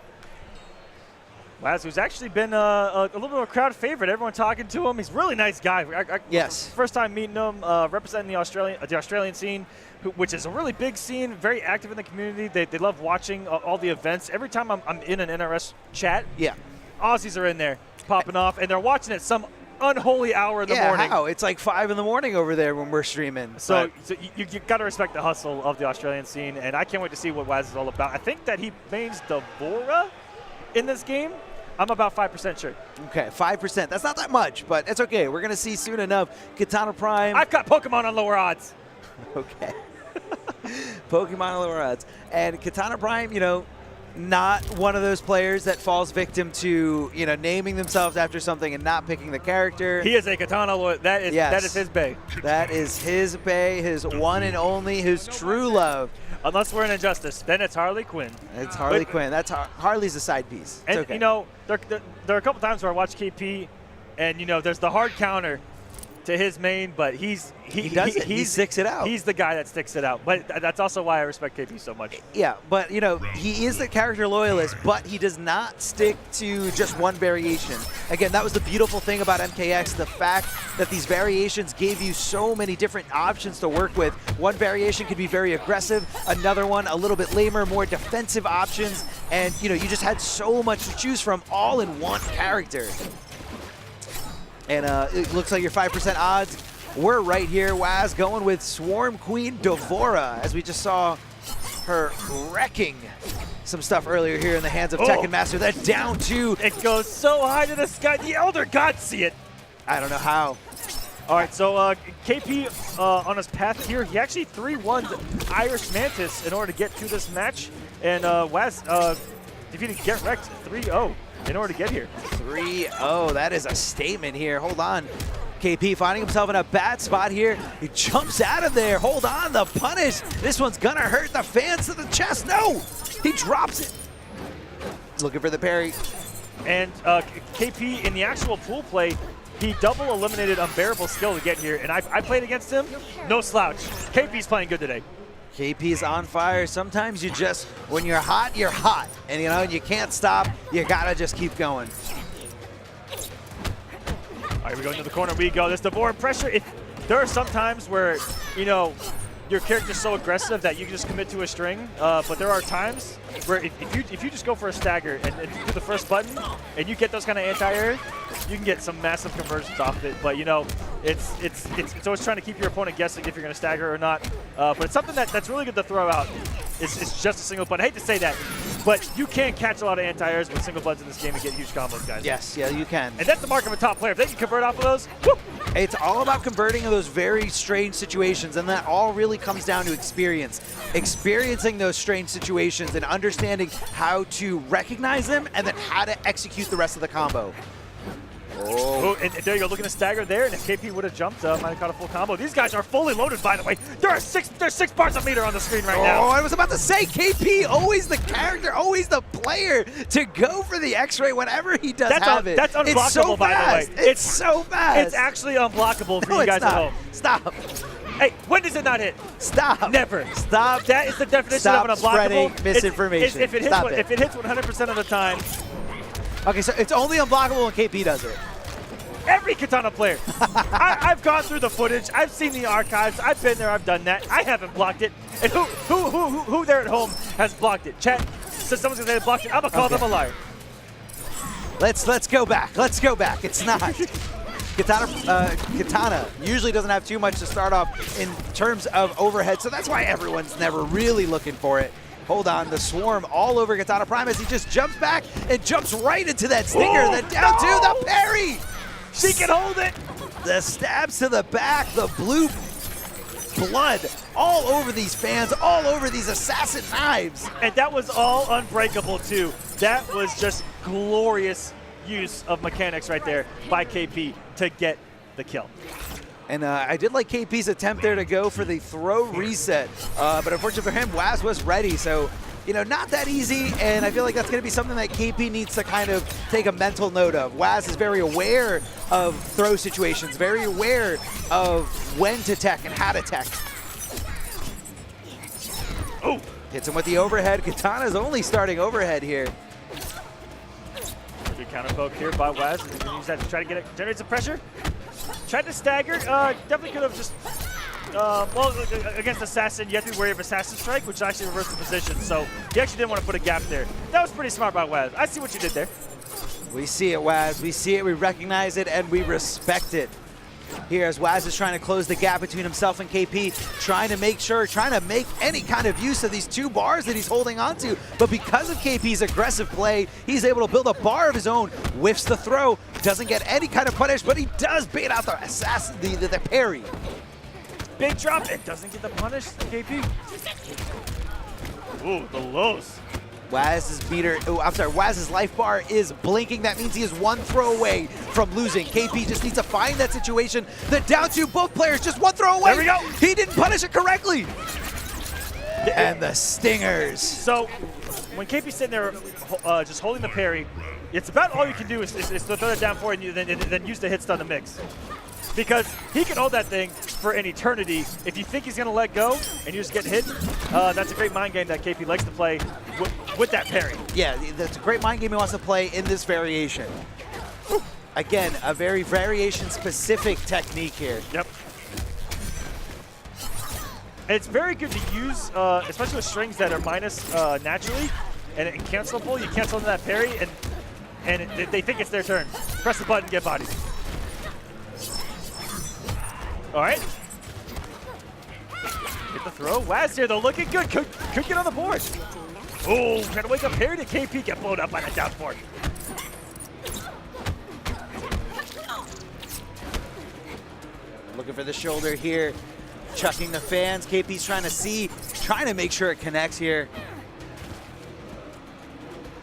Waz, who's actually been a little bit of a crowd favorite. Everyone talking to him. He's a really nice guy. Yes. First time meeting him, representing the Australian scene, which is a really big scene, very active in the community. They love watching all the events. Every time I'm in an NRS chat, Aussies are in there popping off, and they're watching at some unholy hour in the morning. How? It's like 5 in the morning over there when we're streaming. So you got to respect the hustle of the Australian scene, and I can't wait to see what Waz is all about. I think that he mains Devora in this game. I'm about 5% sure. Okay, 5%. That's not that much, but it's okay. We're going to see soon enough. Katana Prime. I've got Pokemon on lower odds. Okay. Pokemon on lower odds. And Katana Prime, you know, not one of those players that falls victim to, you know, naming themselves after something and not picking the character. He is a Katana Lord. That is his bae. That is his bae, his one and only, his true love. Unless we're in Injustice, then it's Harley Quinn. It's Harley Quinn. That's Harley's a side piece. It's and okay. You know, there are a couple times where I watch KP, and you know, there's the hard counter to his main, but he sticks it out. He's the guy that sticks it out. But that's also why I respect KP so much. Yeah, but you know, he is the character loyalist, but he does not stick to just one variation. Again, that was the beautiful thing about MKX, the fact that these variations gave you so many different options to work with. One variation could be very aggressive, another one a little bit lamer, more defensive options, and you know, you just had so much to choose from all in one character. And it looks like your 5% odds were right here. Waz going with Swarm Queen Devora, as we just saw her wrecking some stuff earlier here in the hands of Tekken Master. That down two. It goes so high to the sky. The Elder Gods see it. I don't know how. All right, so KP on his path here, he actually 3-1'd Irish Mantis in order to get to this match. And Waz defeated Get Wrecked 3-0. in order to get here. 3-0, that is a statement here. Hold on. KP finding himself in a bad spot here. He jumps out of there. Hold on, the punish. This one's gonna hurt the fans to the chest. No, he drops it. Looking for the parry. And KP in the actual pool play, he double eliminated Unbearable Skill to get here, and I played against him. No slouch. KP's playing good today. KP's on fire. Sometimes you just, when you're hot, and you can't stop. You gotta just keep going. All right, we go into the corner. We go. This Devouring pressure. There are some times where, your character's so aggressive that you can just commit to a string, but there are times where if you just go for a stagger and do the first button and you get those kind of anti-air, you can get some massive conversions off of it. But it's always trying to keep your opponent guessing if you're going to stagger or not. But it's something that's really good to throw out. It's just a single button. I hate to say that, but you can catch a lot of anti-airs with single buttons in this game and get huge combos, guys. Yes, yeah, you can. And that's the mark of a top player. If they can convert off of those, whoop. It's all about converting those very strange situations, and that all really comes down to experience. Experiencing those strange situations and understanding how to recognize them and then how to execute the rest of the combo. Oh, and there you go, looking to stagger there, and if KP would have jumped, might have caught a full combo. These guys are fully loaded, by the way. There's 6 bars a meter on the screen right now. Oh, I was about to say, KP, always the character, always the player to go for the X-ray whenever he does have it. That's unblockable, by the way. It's so fast. It's actually unblockable for no, you guys at home. Stop. Hey, when does it not hit? Stop. Never. Stop. That is the definition Stop of an unblockable. spreading misinformation. If it hits 100% of the time. Okay, so it's only unblockable when KP does it. Every Katana player. I've gone through the footage. I've seen the archives. I've been there. I've done that. I haven't blocked it. And who there at home has blocked it? Chat. So someone's gonna say they blocked it. I'm gonna call them a liar. Let's go back. Let's go back. It's not. Katana usually doesn't have too much to start off in terms of overhead, so that's why everyone's never really looking for it. Hold on, the swarm all over Katana Prime as he just jumps back and jumps right into that stinger. Then down to the parry. She can hold it. The stabs to the back, the blue blood all over these fans, all over these assassin knives. And that was all unbreakable too. That was just glorious use of mechanics right there by KP to get the kill. And I did like KP's attempt there to go for the throw reset, but unfortunately for him, Waz was ready, so not that easy, and I feel like that's going to be something that KP needs to kind of take a mental note of. Waz is very aware of throw situations, very aware of when to tech and how to tech. Oh! Hits him with the overhead. Katana's only starting overhead here. Good counter poke here by Waz. Use that to try to generate some pressure. Tried to stagger. Definitely could have just... well, against Assassin, you have to be wary of Assassin Strike, which actually reversed the position, so he actually didn't want to put a gap there. That was pretty smart by Waz. I see what you did there. We see it, Waz. We see it, we recognize it, and we respect it. Here as Waz is trying to close the gap between himself and KP, trying to make any kind of use of these 2 bars that he's holding on to. But because of KP's aggressive play, he's able to build a bar of his own, whiffs the throw, doesn't get any kind of punish, but he does bait out the assassin, the parry. Big drop, it doesn't get the punish, KP. Ooh, the lows. Waz's life bar is blinking. That means he is 1 throw away from losing. KP just needs to find that situation. The down 2, both players just 1 throw away. There we go. He didn't punish it correctly. And the stingers. So when KP's sitting there just holding the parry, it's about all you can do is to throw it down for you and then use the hit stun to mix. Because he can hold that thing for an eternity. If you think he's going to let go and you just get hit, that's a great mind game that KP likes to play with that parry. Yeah, that's a great mind game he wants to play in this variation. Again, a very variation-specific technique here. Yep. And it's very good to use, especially with strings that are minus naturally and cancelable. You cancel into that parry, and they think it's their turn. Press the button, get bodied. All right. Get the throw. Waz here, though, looking good. Could get on the board. Oh, trying to wake up parry to KP, get blown up by the down forward. Looking for the shoulder here. Chucking the fans. KP's trying to make sure it connects here.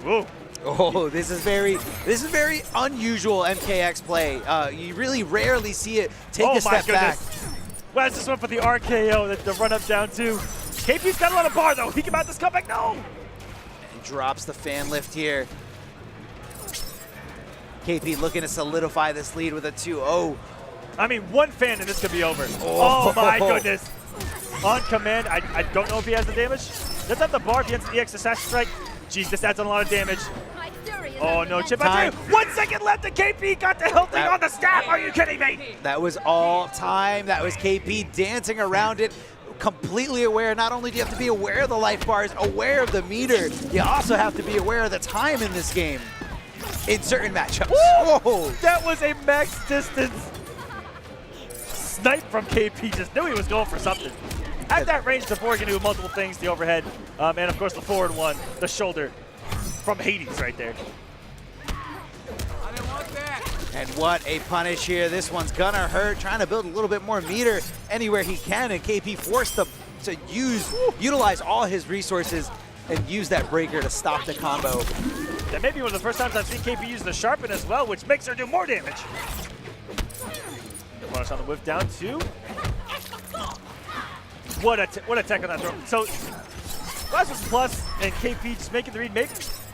Whoa. Oh, this is very unusual MKX play. You really rarely see it take a step back. Waz just went for the RKO, the run up down 2. KP's got a lot of bar though. He can mount this comeback. No. And drops the fan lift here. KP looking to solidify this lead with a 2-0. I mean, 1 fan and this could be over. Oh my goodness. on command. I don't know if he has the damage. Does have the bar if he has the EX Assassin Strike. Jeez, this adds on a lot of damage. Oh no, chip out. 1 second left and KP got the health thing on the staff. Are you kidding me? That was all time. That was KP dancing around it, completely aware. Not only do you have to be aware of the life bars, aware of the meter, you also have to be aware of the time in this game in certain matchups. Whoa! That was a max distance snipe from KP. Just knew he was going for something. At that range, the board can do multiple things, the overhead, and of course the forward one, the shoulder from Hades right there. And what a punish here. This one's gonna hurt, trying to build a little bit more meter anywhere he can, and KP forced to utilize all his resources and use that breaker to stop the combo. That may be one of the first times I've seen KP use the sharpen as well, which makes her do more damage. Punish on the whiff down two. What a tech on that throw. So, Waz was plus, and KP just making the read,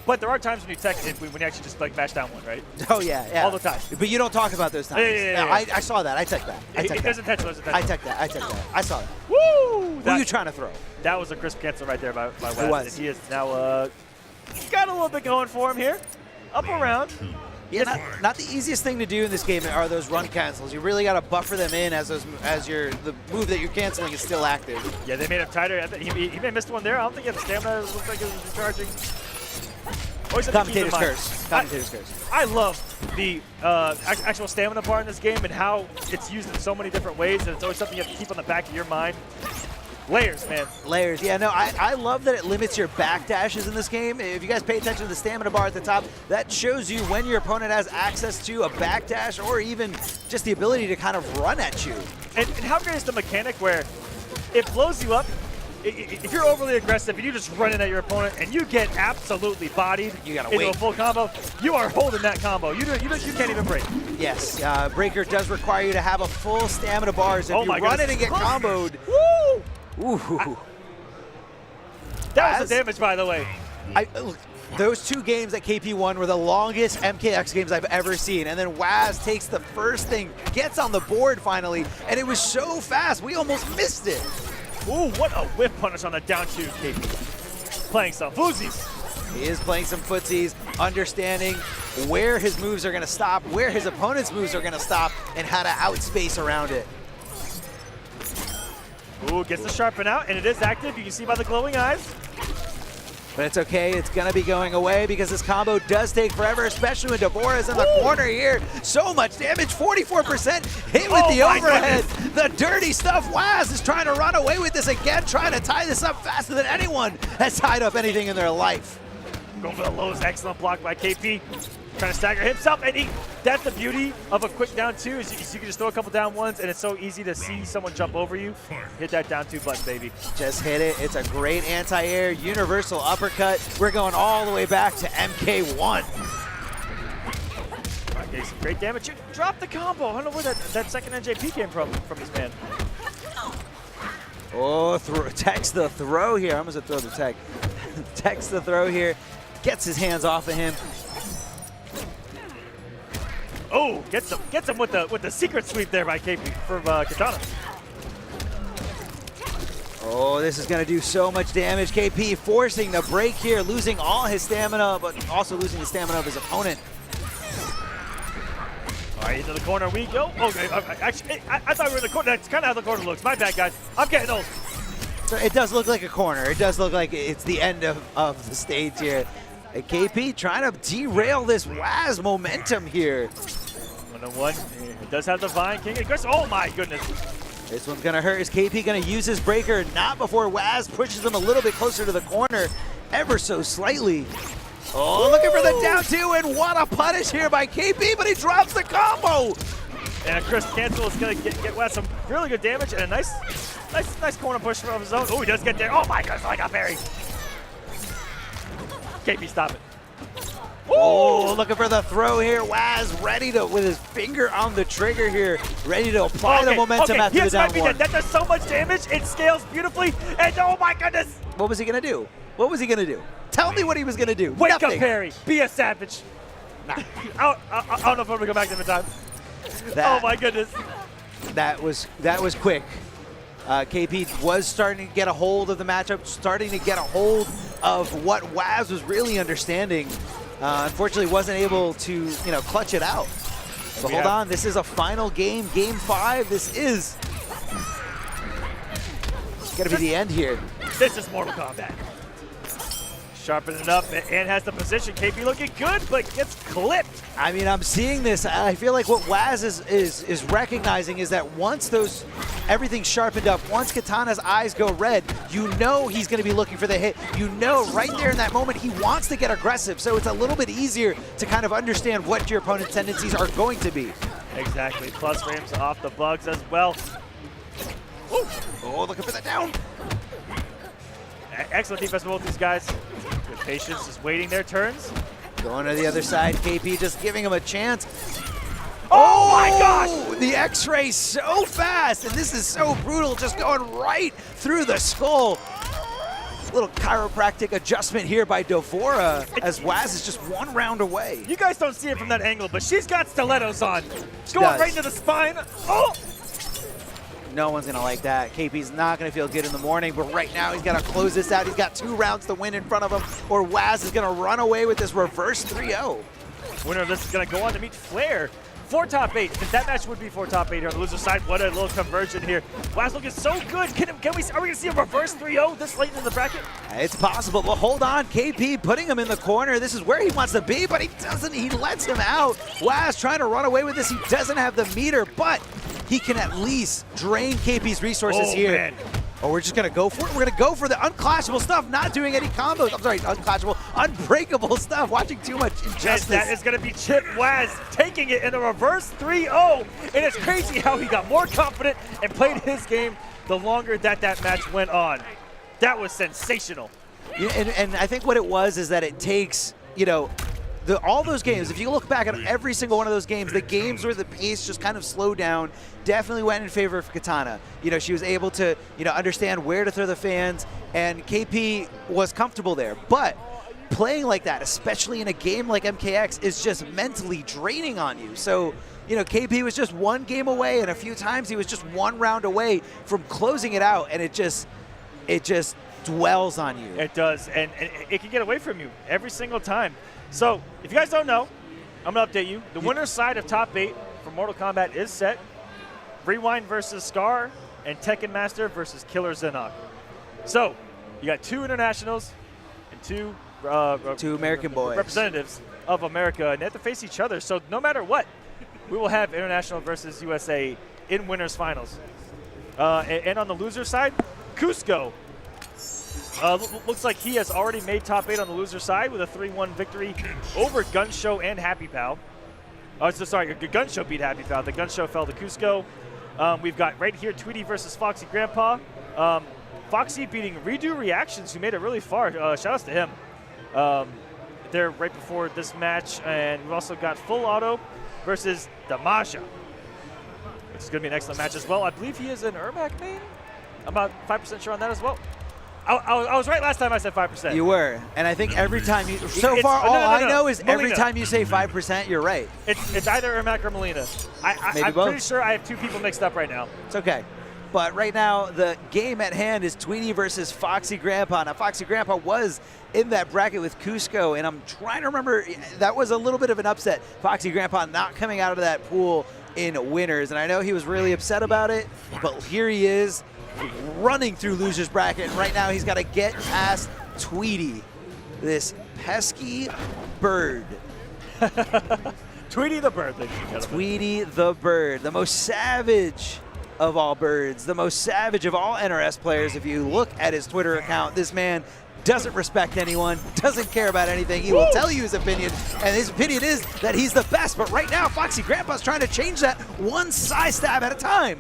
but there are times when you tech it, when you actually just like mash down one, right? Oh yeah. All the time. But you don't talk about those times. Yeah. I saw that. I teched that. There's intentional. I teched that. I saw that. Woo! Who are you trying to throw? That was a crisp cancel right there by Waz. It was. And he is now got a little bit going for him here. Up around. Yeah, not the easiest thing to do in this game are those run cancels. You really got to buffer them in as the move that you're canceling is still active. Yeah, they made him tighter. He may have missed one there. I don't think he had the stamina. It looked like he was recharging. Commentator's curse. Commentator's curse. I love the actual stamina bar in this game and how it's used in so many different ways, and it's always something you have to keep on the back of your mind. Layers, man. Layers, yeah, no, I love that it limits your back dashes in this game. If you guys pay attention to the stamina bar at the top, that shows you when your opponent has access to a back dash or even just the ability to kind of run at you. And how great is the mechanic where it blows you up? If you're overly aggressive and you just run in at your opponent and you get absolutely bodied into a full combo, you are holding that combo. You can't even break. Yes, breaker does require you to have a full stamina bar. So if you run in and get comboed, woo! Ooh. That was the damage, by the way. Look, those two games that KP won were the longest MKX games I've ever seen. And then Waz takes the first thing, gets on the board finally, and it was so fast, we almost missed it. Ooh, what a whip punish on the down two, KP. Playing some footsies. He is playing some footsies, understanding where his moves are going to stop, where his opponent's moves are going to stop, and how to outspace around it. Ooh, gets the sharpen out, and it is active. You can see by the glowing eyes. But it's okay. It's going to be going away because this combo does take forever, especially when Deborah's in the corner here. So much damage, 44% hit with the overhead. The dirty stuff. Waz is trying to run away with this again, trying to tie this up faster than anyone has tied up anything in their life. Going for the lows. Excellent block by KP. Trying to stagger himself, and that's the beauty of a quick down two, is you can just throw a couple down ones, and it's so easy to see someone jump over you. Hit that down two button, baby. Just hit it. It's a great anti-air, universal uppercut. We're going all the way back to MK1. Okay, some great damage. Drop the combo. I don't know where that second NJP came from this man. Oh, techs the throw here. I'm going to throw the tech. Techs the throw here. Gets his hands off of him. Oh, gets him with the secret sweep there by KP from Katana. Oh, this is going to do so much damage. KP forcing the break here, losing all his stamina, but also losing the stamina of his opponent. All right, into the corner we go. Okay, actually, I thought we were in the corner. That's kind of how the corner looks. My bad, guys. I'm getting old. So it does look like a corner. It does look like it's the end of the stage here. And KP trying to derail this Waz momentum here. 1-on-1. It does have the Vine King. Oh my goodness. This one's gonna hurt. Is KP gonna use his breaker? Not before Waz pushes him a little bit closer to the corner, ever so slightly. Oh, looking for the down two, and what a punish here by KP, but he drops the combo. And a crisp cancel is gonna get Waz some really good damage and a nice corner push from his own. Oh, he does get there. Oh my goodness, I got buried. KP, stop it. Oh, looking for the throw here. Waz ready to, with his finger on the trigger here, ready to apply the momentum after the down one. That does so much damage. It scales beautifully. And oh my goodness. What was he going to do? What was he going to do? Tell me what he was going to do. Wake up, Perry. Be a savage. Nah. I don't know if I'm going to go back to the time. Oh my goodness. That was quick. KP was starting to get a hold of the matchup, starting to get a hold of what Waz was really understanding. Unfortunately, wasn't able to, clutch it out. But hold on, this is a final game, Game 5. This is gonna be the end here. This is Mortal Kombat. Sharpening it up and has the position. KP looking good, but gets clipped. I mean, I'm seeing this. I feel like what Waz is recognizing is that once everything's sharpened up, once Katana's eyes go red, you know he's going to be looking for the hit. You know right there in that moment he wants to get aggressive, so it's a little bit easier to kind of understand what your opponent's tendencies are going to be. Exactly. Plus frames off the bugs as well. Ooh. Oh, looking for that down. Excellent defense from both these guys. Good patience, just waiting their turns. Going to the other side, KP just giving him a chance. Oh my gosh! The X-ray so fast, and this is so brutal, just going right through the skull. Little chiropractic adjustment here by Dovora as Waz is just one round away. You guys don't see it from that angle, but she's got stilettos on. Going right into the spine. Oh! No one's going to like that. KP's not going to feel good in the morning, but right now he's got to close this out. He's got 2 rounds to win in front of him, or Waz is going to run away with this reverse 3-0. Winner of this is going to go on to meet Flair. 4 top 8. If that match would be 4 top 8 here on the loser side, what a little conversion here. Waz looking so good. Are we going to see a reverse 3-0 this late in the bracket? It's possible, but hold on. KP putting him in the corner. This is where he wants to be, but he doesn't. He lets him out. Waz trying to run away with this. He doesn't have the meter, but he can at least drain KP's resources here. Man. Oh, we're just going to go for it. We're going to go for the unclashable stuff, not doing any combos. I'm sorry, unclashable, unbreakable stuff. Watching too much injustice. That is going to be Chip Waz taking it in a reverse 3-0. And it's crazy how he got more confident and played his game the longer that match went on. That was sensational. Yeah, and I think what it was is that it takes, all those games, if you look back at every single one of those games, the games where the pace just kind of slowed down definitely went in favor of Katana. She was able to, understand where to throw the fans, and KP was comfortable there. But playing like that, especially in a game like MKX, is just mentally draining on you. So, KP was just one game away, and a few times he was just one round away from closing it out, and it just dwells on you. It does, and it can get away from you every single time. So, if you guys don't know, I'm going to update you. The winner's side of top 8 for Mortal Kombat is set. Rewind versus Scar, and Tekken Master versus Killer Zenok. So, you got 2 internationals and 2 American boys, representatives of America, and they have to face each other. So, no matter what, we will have international versus USA in winners finals. And on the loser side, Cusco. Looks like he has already made top 8 on the loser side with a 3-1 victory over Gunshow and Happy Pal. Oh, sorry, Gunshow beat Happy Pal. The Gunshow fell to Cusco. We've got right here Tweety versus Foxy Grandpa. Foxy beating Redo Reactions, who made it really far. Shout outs to him. They're right before this match. And we've also got Full Auto versus Damasha, which is going to be an excellent match as well. I believe he is an Ermac main. I'm about 5% sure on that as well. I was right last time I said 5%. You were, and I think every time you, I know is every time you say 5%, you're right. It's either Ermac or Molina. I'm pretty sure I have 2 people mixed up right now. It's okay. But right now, the game at hand is Tweety versus Foxy Grandpa. Now, Foxy Grandpa was in that bracket with Cusco, and I'm trying to remember, that was a little bit of an upset. Foxy Grandpa not coming out of that pool in winners, and I know he was really upset about it, but here he is, running through loser's bracket, and right now he's got to get past Tweety, this pesky bird. Tweety the bird, ladies and gentlemen. Tweety the bird, the most savage of all birds, the most savage of all NRS players. If you look at his Twitter account, this man doesn't respect anyone, doesn't care about anything. He will tell you his opinion, and his opinion is that he's the best, but right now Foxy Grandpa's trying to change that one side stab at a time.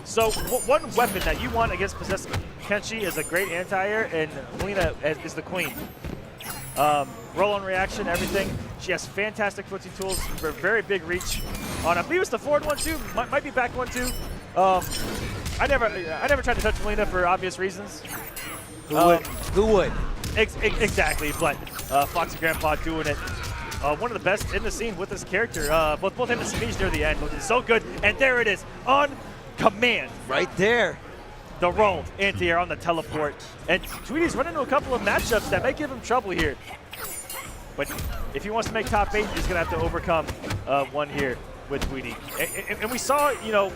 So one weapon that you want against Possessed Kenshi is a great anti-air, and Melina is the queen. Roll-on reaction, everything. She has fantastic footsie tools, very big reach. I believe it's the forward one too, might be back one too. I never tried to touch Melina for obvious reasons. Who would? Exactly, but Foxy Grandpa doing it. One of the best in the scene with this character. Both him and Samish near the end, which is so good. And there it is, on command. Right there. The roll, anti-air on the teleport. And Tweety's running into a couple of matchups that may give him trouble here. But if he wants to make top 8, he's going to have to overcome one here with Tweety. And we saw, you know,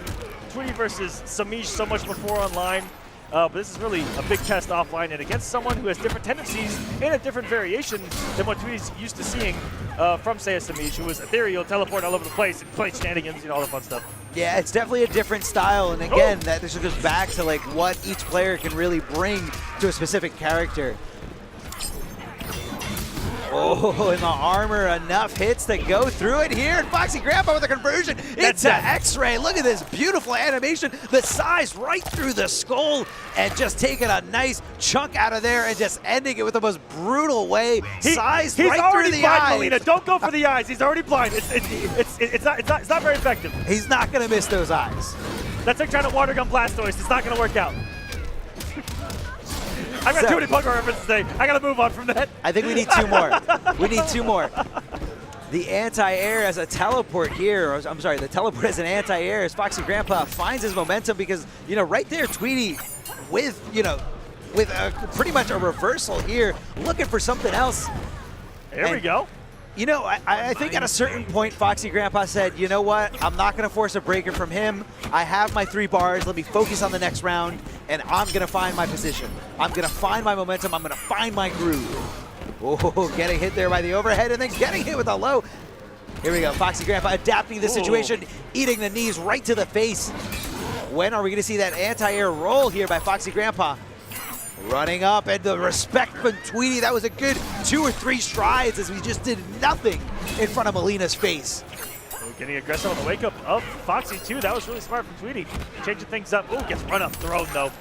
Tweety versus Samish so much before online. But this is really a big test offline and against someone who has different tendencies and a different variation than what Tweety's used to seeing from, say, a Samish, who was ethereal, teleport all over the place, and play shenanigans, you know, all the fun stuff. Yeah, it's definitely a different style, and again, this goes back to like what each player can really bring to a specific character. Oh, in the armor, enough hits to go through it here. And Foxy Grandpa with the conversion into X-Ray. Look at this beautiful animation. The size right through the skull and just taking a nice chunk out of there and just ending it with the most brutal way. Size right through the eyes. Melina. Don't go for the eyes. He's already blind. It's not very effective. He's not going to miss those eyes. That's like trying to water gun Blastoise. It's not going to work out. I've got too many Pokemon references today. I got to move on from that. I think we need 2 more. We need 2 more. The anti-air as a teleport here. I'm sorry, the teleport as an anti-air as Foxy Grandpa finds his momentum because, you know, right there, Tweety with, you know, with pretty much a reversal here, looking for something else. There we go. You know, I think at a certain point, Foxy Grandpa said, you know what, I'm not going to force a breaker from him. I have my 3 bars. Let me focus on the next round, and I'm going to find my position. I'm going to find my momentum. I'm going to find my groove. Oh, getting hit there by the overhead, and then getting hit with a low. Here we go, Foxy Grandpa adapting the situation, eating the knees right to the face. When are we going to see that anti-air roll here by Foxy Grandpa? Running up, and the respect from Tweety. That was a good 2 or 3 strides as we just did nothing in front of Melina's face. Getting aggressive on the wake up of Foxy too. That was really smart from Tweety. Changing things up. Oh, gets run up thrown though.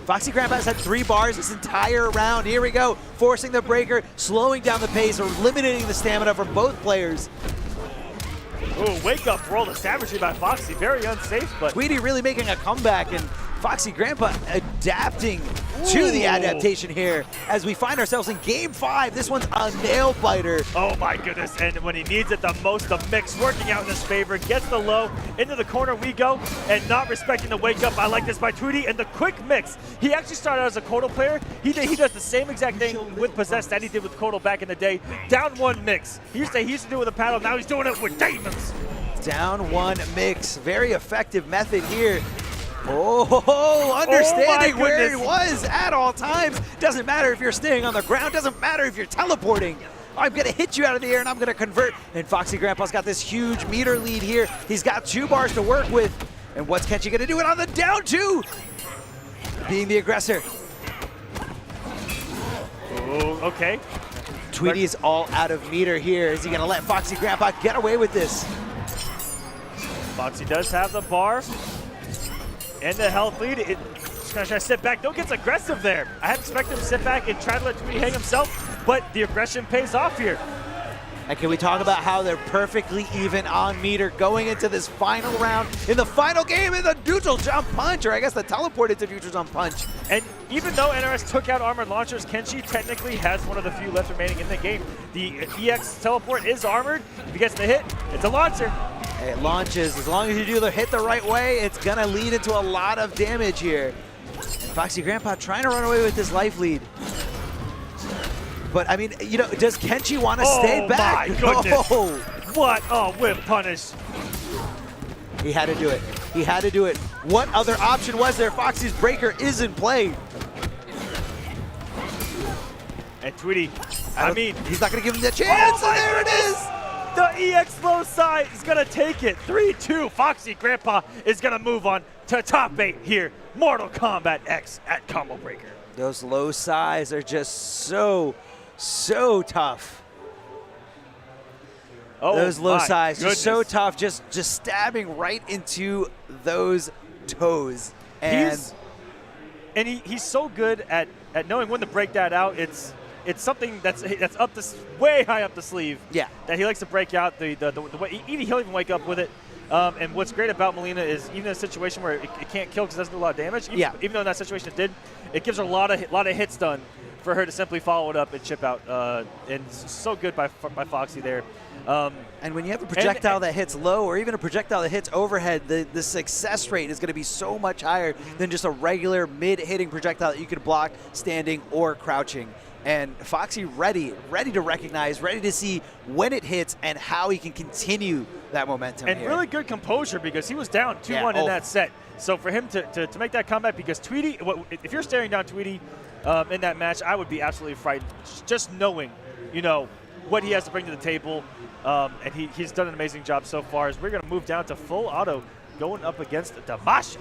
Foxy Grandpa has had 3 bars this entire round. Here we go, forcing the breaker, slowing down the pace, or eliminating the stamina from both players. Oh, wake up roll savagely by Foxy. Very unsafe, but Tweety really making a comeback, and Foxy Grandpa adapting to the adaptation here as we find ourselves in Game 5. This one's a nail biter. Oh my goodness, and when he needs it the most, the mix working out in his favor. Gets the low, into the corner we go, and not respecting the wake up. I like this by Tweety, and the quick mix. He actually started out as a Kotal player. He does the same exact thing with Possessed that he did with Kotal back in the day. Down 1 mix. He used to do it with a paddle, now he's doing it with demons. Down 1 mix, very effective method here. Oh, understanding where he was at all times. Doesn't matter if you're staying on the ground, doesn't matter if you're teleporting. I'm going to hit you out of the air and I'm going to convert. And Foxy Grandpa's got this huge meter lead here. He's got 2 bars to work with. And what's Kenshi going to do it on the down 2? Being the aggressor. Oh, okay. Tweety is all out of meter here. Is he going to let Foxy Grandpa get away with this? Foxy does have the bar. And the health lead. Just gonna try to sit back. Don't get aggressive there. I had expected him to sit back and try to let Tweety hang himself, but the aggression pays off here. And can we talk about how they're perfectly even on meter going into this final round in the final game in the neutral jump punch, or I guess the teleported to neutral jump punch. And even though NRS took out armored launchers, Kenshi technically has one of the few left remaining in the game. The EX teleport is armored. If he gets the hit, it's a launcher. It launches. As long as you do the hit the right way, it's going to lead into a lot of damage here. And Foxy Grandpa trying to run away with this life lead. But, I mean, you know, does Kenshi want to stay back? Oh, my goodness. Oh. What a whip punish. He had to do it. He had to do it. What other option was there? Foxy's breaker is in play. And Tweety, I mean, he's not going to give him the chance. Oh, and there it is. The EX low side is going to take it. 3-2. Foxy Grandpa is going to move on to top 8 here. Mortal Kombat X at Combo Breaker. Those low sides are just so tough. Oh, those low sides goodness. just so tough. Just stabbing right into those toes. And he's so good at knowing when to break that out. It's something that's up way high up the sleeve. Yeah. That he likes to break out the way. He'll even wake up with it. And what's great about Melina is even in a situation where it can't kill because it doesn't do a lot of damage. Even though in that situation it did, it gives her a lot of hits done for her to simply follow it up and chip out. And so good by Foxy there. And when you have a projectile that hits low or even a projectile that hits overhead, the success rate is going to be so much higher than just a regular mid-hitting projectile that you could block standing or crouching. And Foxy ready to recognize, ready to see when it hits and how he can continue that momentum and here. Really good composure because he was down 2-1 in that set. So for him to make that comeback, because Tweedy, if you're staring down Tweedy in that match, I would be absolutely frightened. Just knowing, what he has to bring to the table. And he's done an amazing job so far. As we're going to move down to full auto going up against Damasha.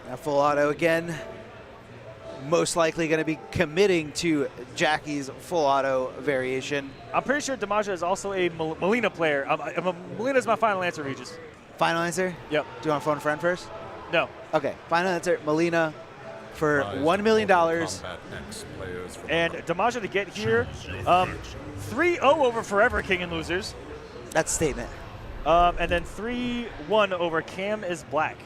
Now full auto again. Most likely going to be committing to Jackie's full auto variation. I'm pretty sure Damasha is also a Melina player. Melina's my final answer, Regis. Final answer? Yep. Do you want to phone a friend first? No. Okay. Final answer, Melina for $1 million. And Damasha to get here, 3-0 over Forever King and Losers. That's a statement. And then 3-1 over Cam is Black.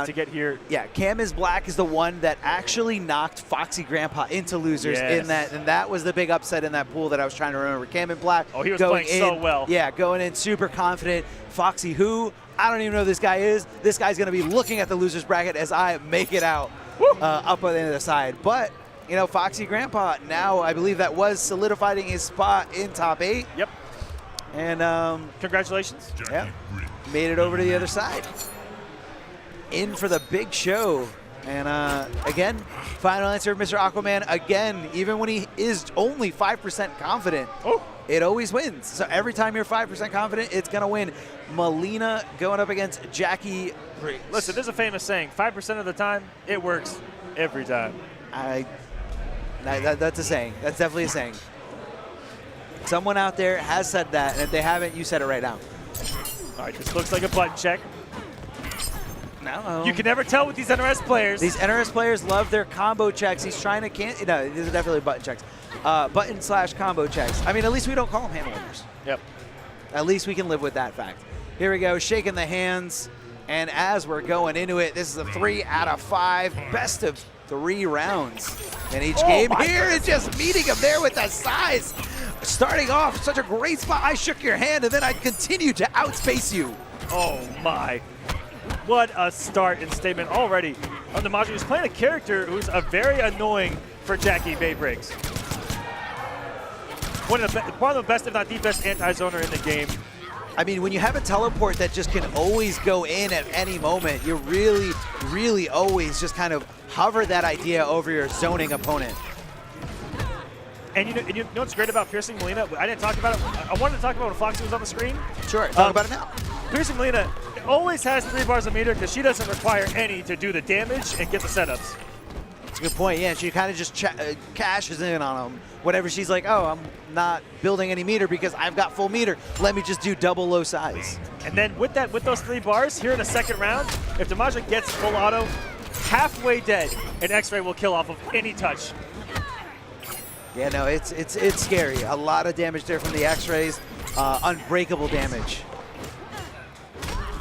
To get here. Yeah, Cam is Black is the one that actually knocked Foxy Grandpa into Losers in that, and that was the big upset in that pool that I was trying to remember. Cam and Black. Oh, he was playing so well. Yeah, going in super confident. Foxy, who I don't even know who this guy is. This guy's going to be looking at the Losers bracket as I make it out up on the other side. But Foxy Grandpa now, I believe that was solidifying his spot in top 8. Yep. And congratulations. Yeah, made it over to the other side. In for the big show. And again, final answer, Mr. Aquaman. Again, even when he is only 5% confident, it always wins. So every time you're 5% confident, it's going to win. Melina going up against Jackie Briggs. Listen, there's a famous saying, 5% of the time, it works every time. That's a saying. That's definitely a saying. Someone out there has said that, and if they haven't, you said it right now. All right, this looks like a button check. No. You can never tell with these NRS players. These NRS players love their combo checks. He's trying to no, these are definitely button checks. Button/combo checks. I mean, at least we don't call them handle winners. Yep. At least we can live with that fact. Here we go, shaking the hands. And as we're going into it, this is a 3 out of 5, best of 3 rounds in each game here, and just meeting him there with the size. Starting off such a great spot. I shook your hand, and then I continued to outspace you. Oh my. What a start and statement already. Damasha, who's playing a character who's very annoying for Jackie Briggs. One of the best, if not the best, anti-zoner in the game. I mean, when you have a teleport that just can always go in at any moment, you really, really always just kind of hover that idea over your zoning opponent. And you know what's great about Piercing Melina? I didn't talk about it. I wanted to talk about when Foxy was on the screen. Sure, talk about it now. Piercing Melina always has 3 bars of meter because she doesn't require any to do the damage and get the setups. That's a good point, yeah. She kind of just cashes in on them. Whenever she's like, oh, I'm not building any meter because I've got full meter. Let me just do double low size. And then with those 3 bars here in the second round, if Damasha gets full auto, halfway dead, an X-ray will kill off of any touch. Yeah, no, it's scary. A lot of damage there from the X-rays. Unbreakable damage.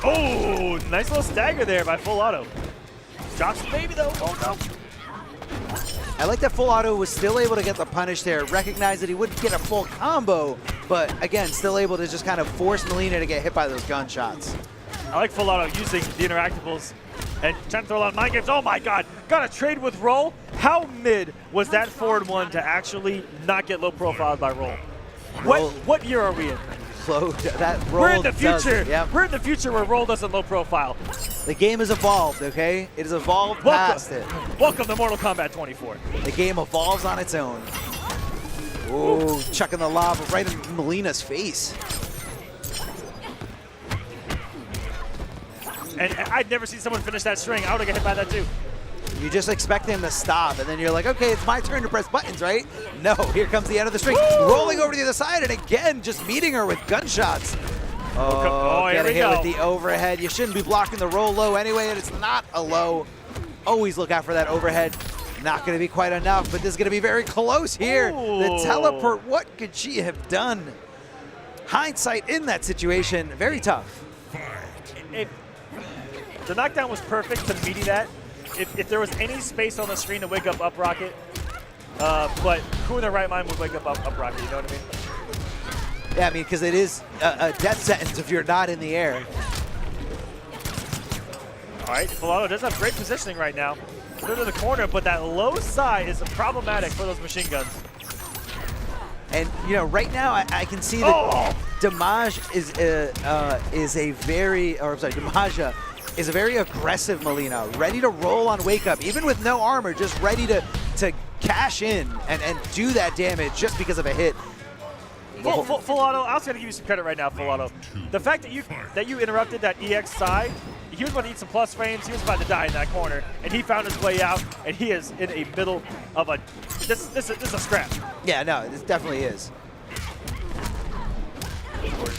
Oh, nice little stagger there by full auto. Drops the baby though. Oh no. I like that full auto was still able to get the punish there. Recognized that he wouldn't get a full combo, but again, still able to just kind of force Melina to get hit by those gunshots. I like full auto using the interactables and trying to throw a lot of mind games. Oh my god, got a trade with roll. How mid was that forward one to actually not get low profiled by roll? What year are we in? We're in the future. We're in the future where roll doesn't low profile. The game has evolved, okay? It has evolved past it. Welcome to Mortal Kombat 24. The game evolves on its own. Oh, chucking the lob right in Melina's face. And I'd never seen someone finish that string. I would have got hit by that too. You just expect him to stop, and then you're like, okay, it's my turn to press buttons, right? No, here comes the end of the string. Woo! Rolling over to the other side, and again, just meeting her with gunshots. Getting hit with the overhead. You shouldn't be blocking the roll low anyway, and it's not a low. Always look out for that overhead. Not going to be quite enough, but this is going to be very close here. Ooh. The teleport, what could she have done? Hindsight in that situation, very tough. The knockdown was perfect to meaty that. If there was any space on the screen to wake up Rocket, but who in their right mind would wake up Rocket, you know what I mean? Yeah, I mean, because it is a death sentence if you're not in the air. All right, Volato does have great positioning right now. They're to the corner, but that low side is problematic for those machine guns. And you know, right now I can see that Damaja is a very aggressive Molina, ready to roll on wake up, even with no armor, just ready to cash in and do that damage just because of a hit. Full auto. I was gonna give you some credit right now, Full Auto. The fact that you interrupted that EX side, he was about to eat some plus frames. He was about to die in that corner, and he found his way out. And he is in a middle of a this is a scrap. Yeah, no, this definitely is.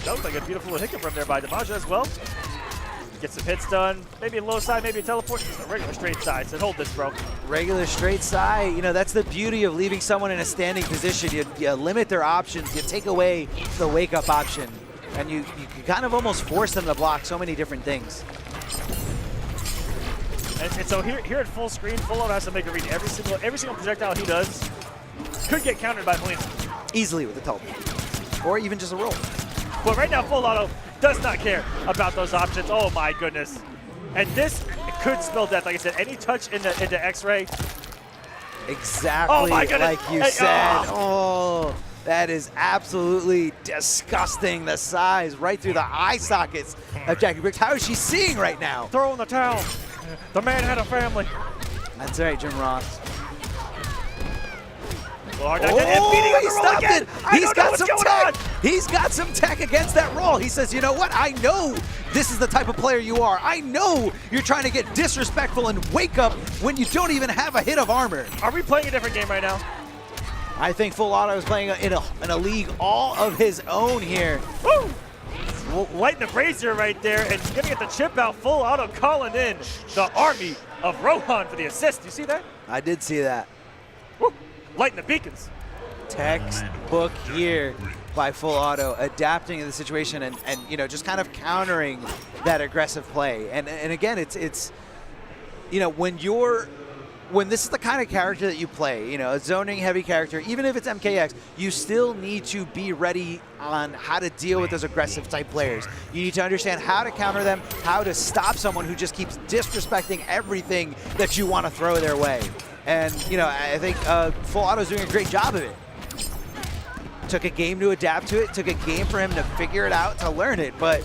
That was like a beautiful hiccup from there by Damaja as well. Get some hits done. Maybe a low side, maybe a teleport. Just a regular straight side. Said, hold this, bro. Regular straight side. You know, that's the beauty of leaving someone in a standing position. You limit their options. You take away the wake-up option. And you kind of almost force them to block so many different things. And so here at full screen, Full Auto has to make a read. Every single projectile he does could get countered by Molina. Easily with a teleport. Or even just a roll. But right now, Full Auto does not care about those options. Oh my goodness. And this could spell death. Like I said, any touch into X-Ray. Exactly like you said. Oh, that is absolutely disgusting. The size right through the eye sockets of Jackie Briggs. How is she seeing right now? Throw in the towel. The man had a family. That's right, Jim Ross. Oh, he stopped it. He's got some tech. He's got some tech against that roll. He says, you know what? I know this is the type of player you are. I know you're trying to get disrespectful and wake up when you don't even have a hit of armor. Are we playing a different game right now? I think Full Auto is playing in a league all of his own here. Woo! Lighting the brazier right there and gonna get the chip out. Full Auto calling in the army of Rohan for the assist. You see that? I did see that. Woo! Lighting the beacons. Textbook here by Full Auto, adapting to the situation and you know, just kind of countering that aggressive play. And again, it's you know, when this is the kind of character that you play, you know, a zoning heavy character, even if it's MKX, you still need to be ready on how to deal with those aggressive type players. You need to understand how to counter them, how to stop someone who just keeps disrespecting everything that you want to throw their way. And, you know, I think Full Auto's doing a great job of it. Took a game to adapt to it, took a game for him to figure it out, to learn it, but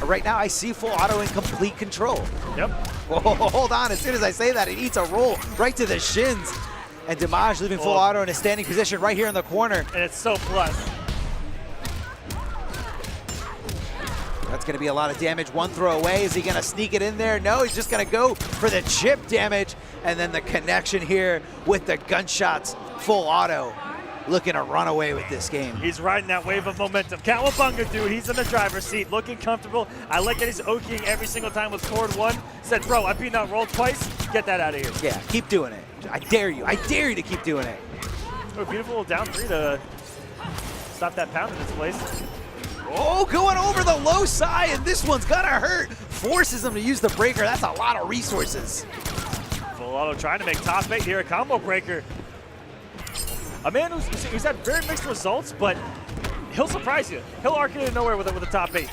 right now I see Full Auto in complete control. Yep. Whoa, hold on, as soon as I say that, it eats a roll right to the shins. And Damaja leaving Full Auto in a standing position right here in the corner. And it's so plus. That's gonna be a lot of damage. One throw away. Is he gonna sneak it in there? No, he's just gonna go for the chip damage. And then the connection here with the gunshots. Full Auto looking to run away with this game. He's riding that wave of momentum. Cowabunga, dude, he's in the driver's seat, looking comfortable. I like that he's okiing every single time with forward one. Said, bro, I've beaten that roll twice. Get that out of here. Yeah, keep doing it. I dare you. I dare you to keep doing it. Oh, beautiful down three to stop that pound in this place. Oh, going over the low side, and this one's gonna hurt. Forces him to use the breaker. That's a lot of resources. Full Auto trying to make top 8 here, a combo breaker. A man who's had very mixed results, but he'll surprise you. He'll arc it in nowhere with a top 8.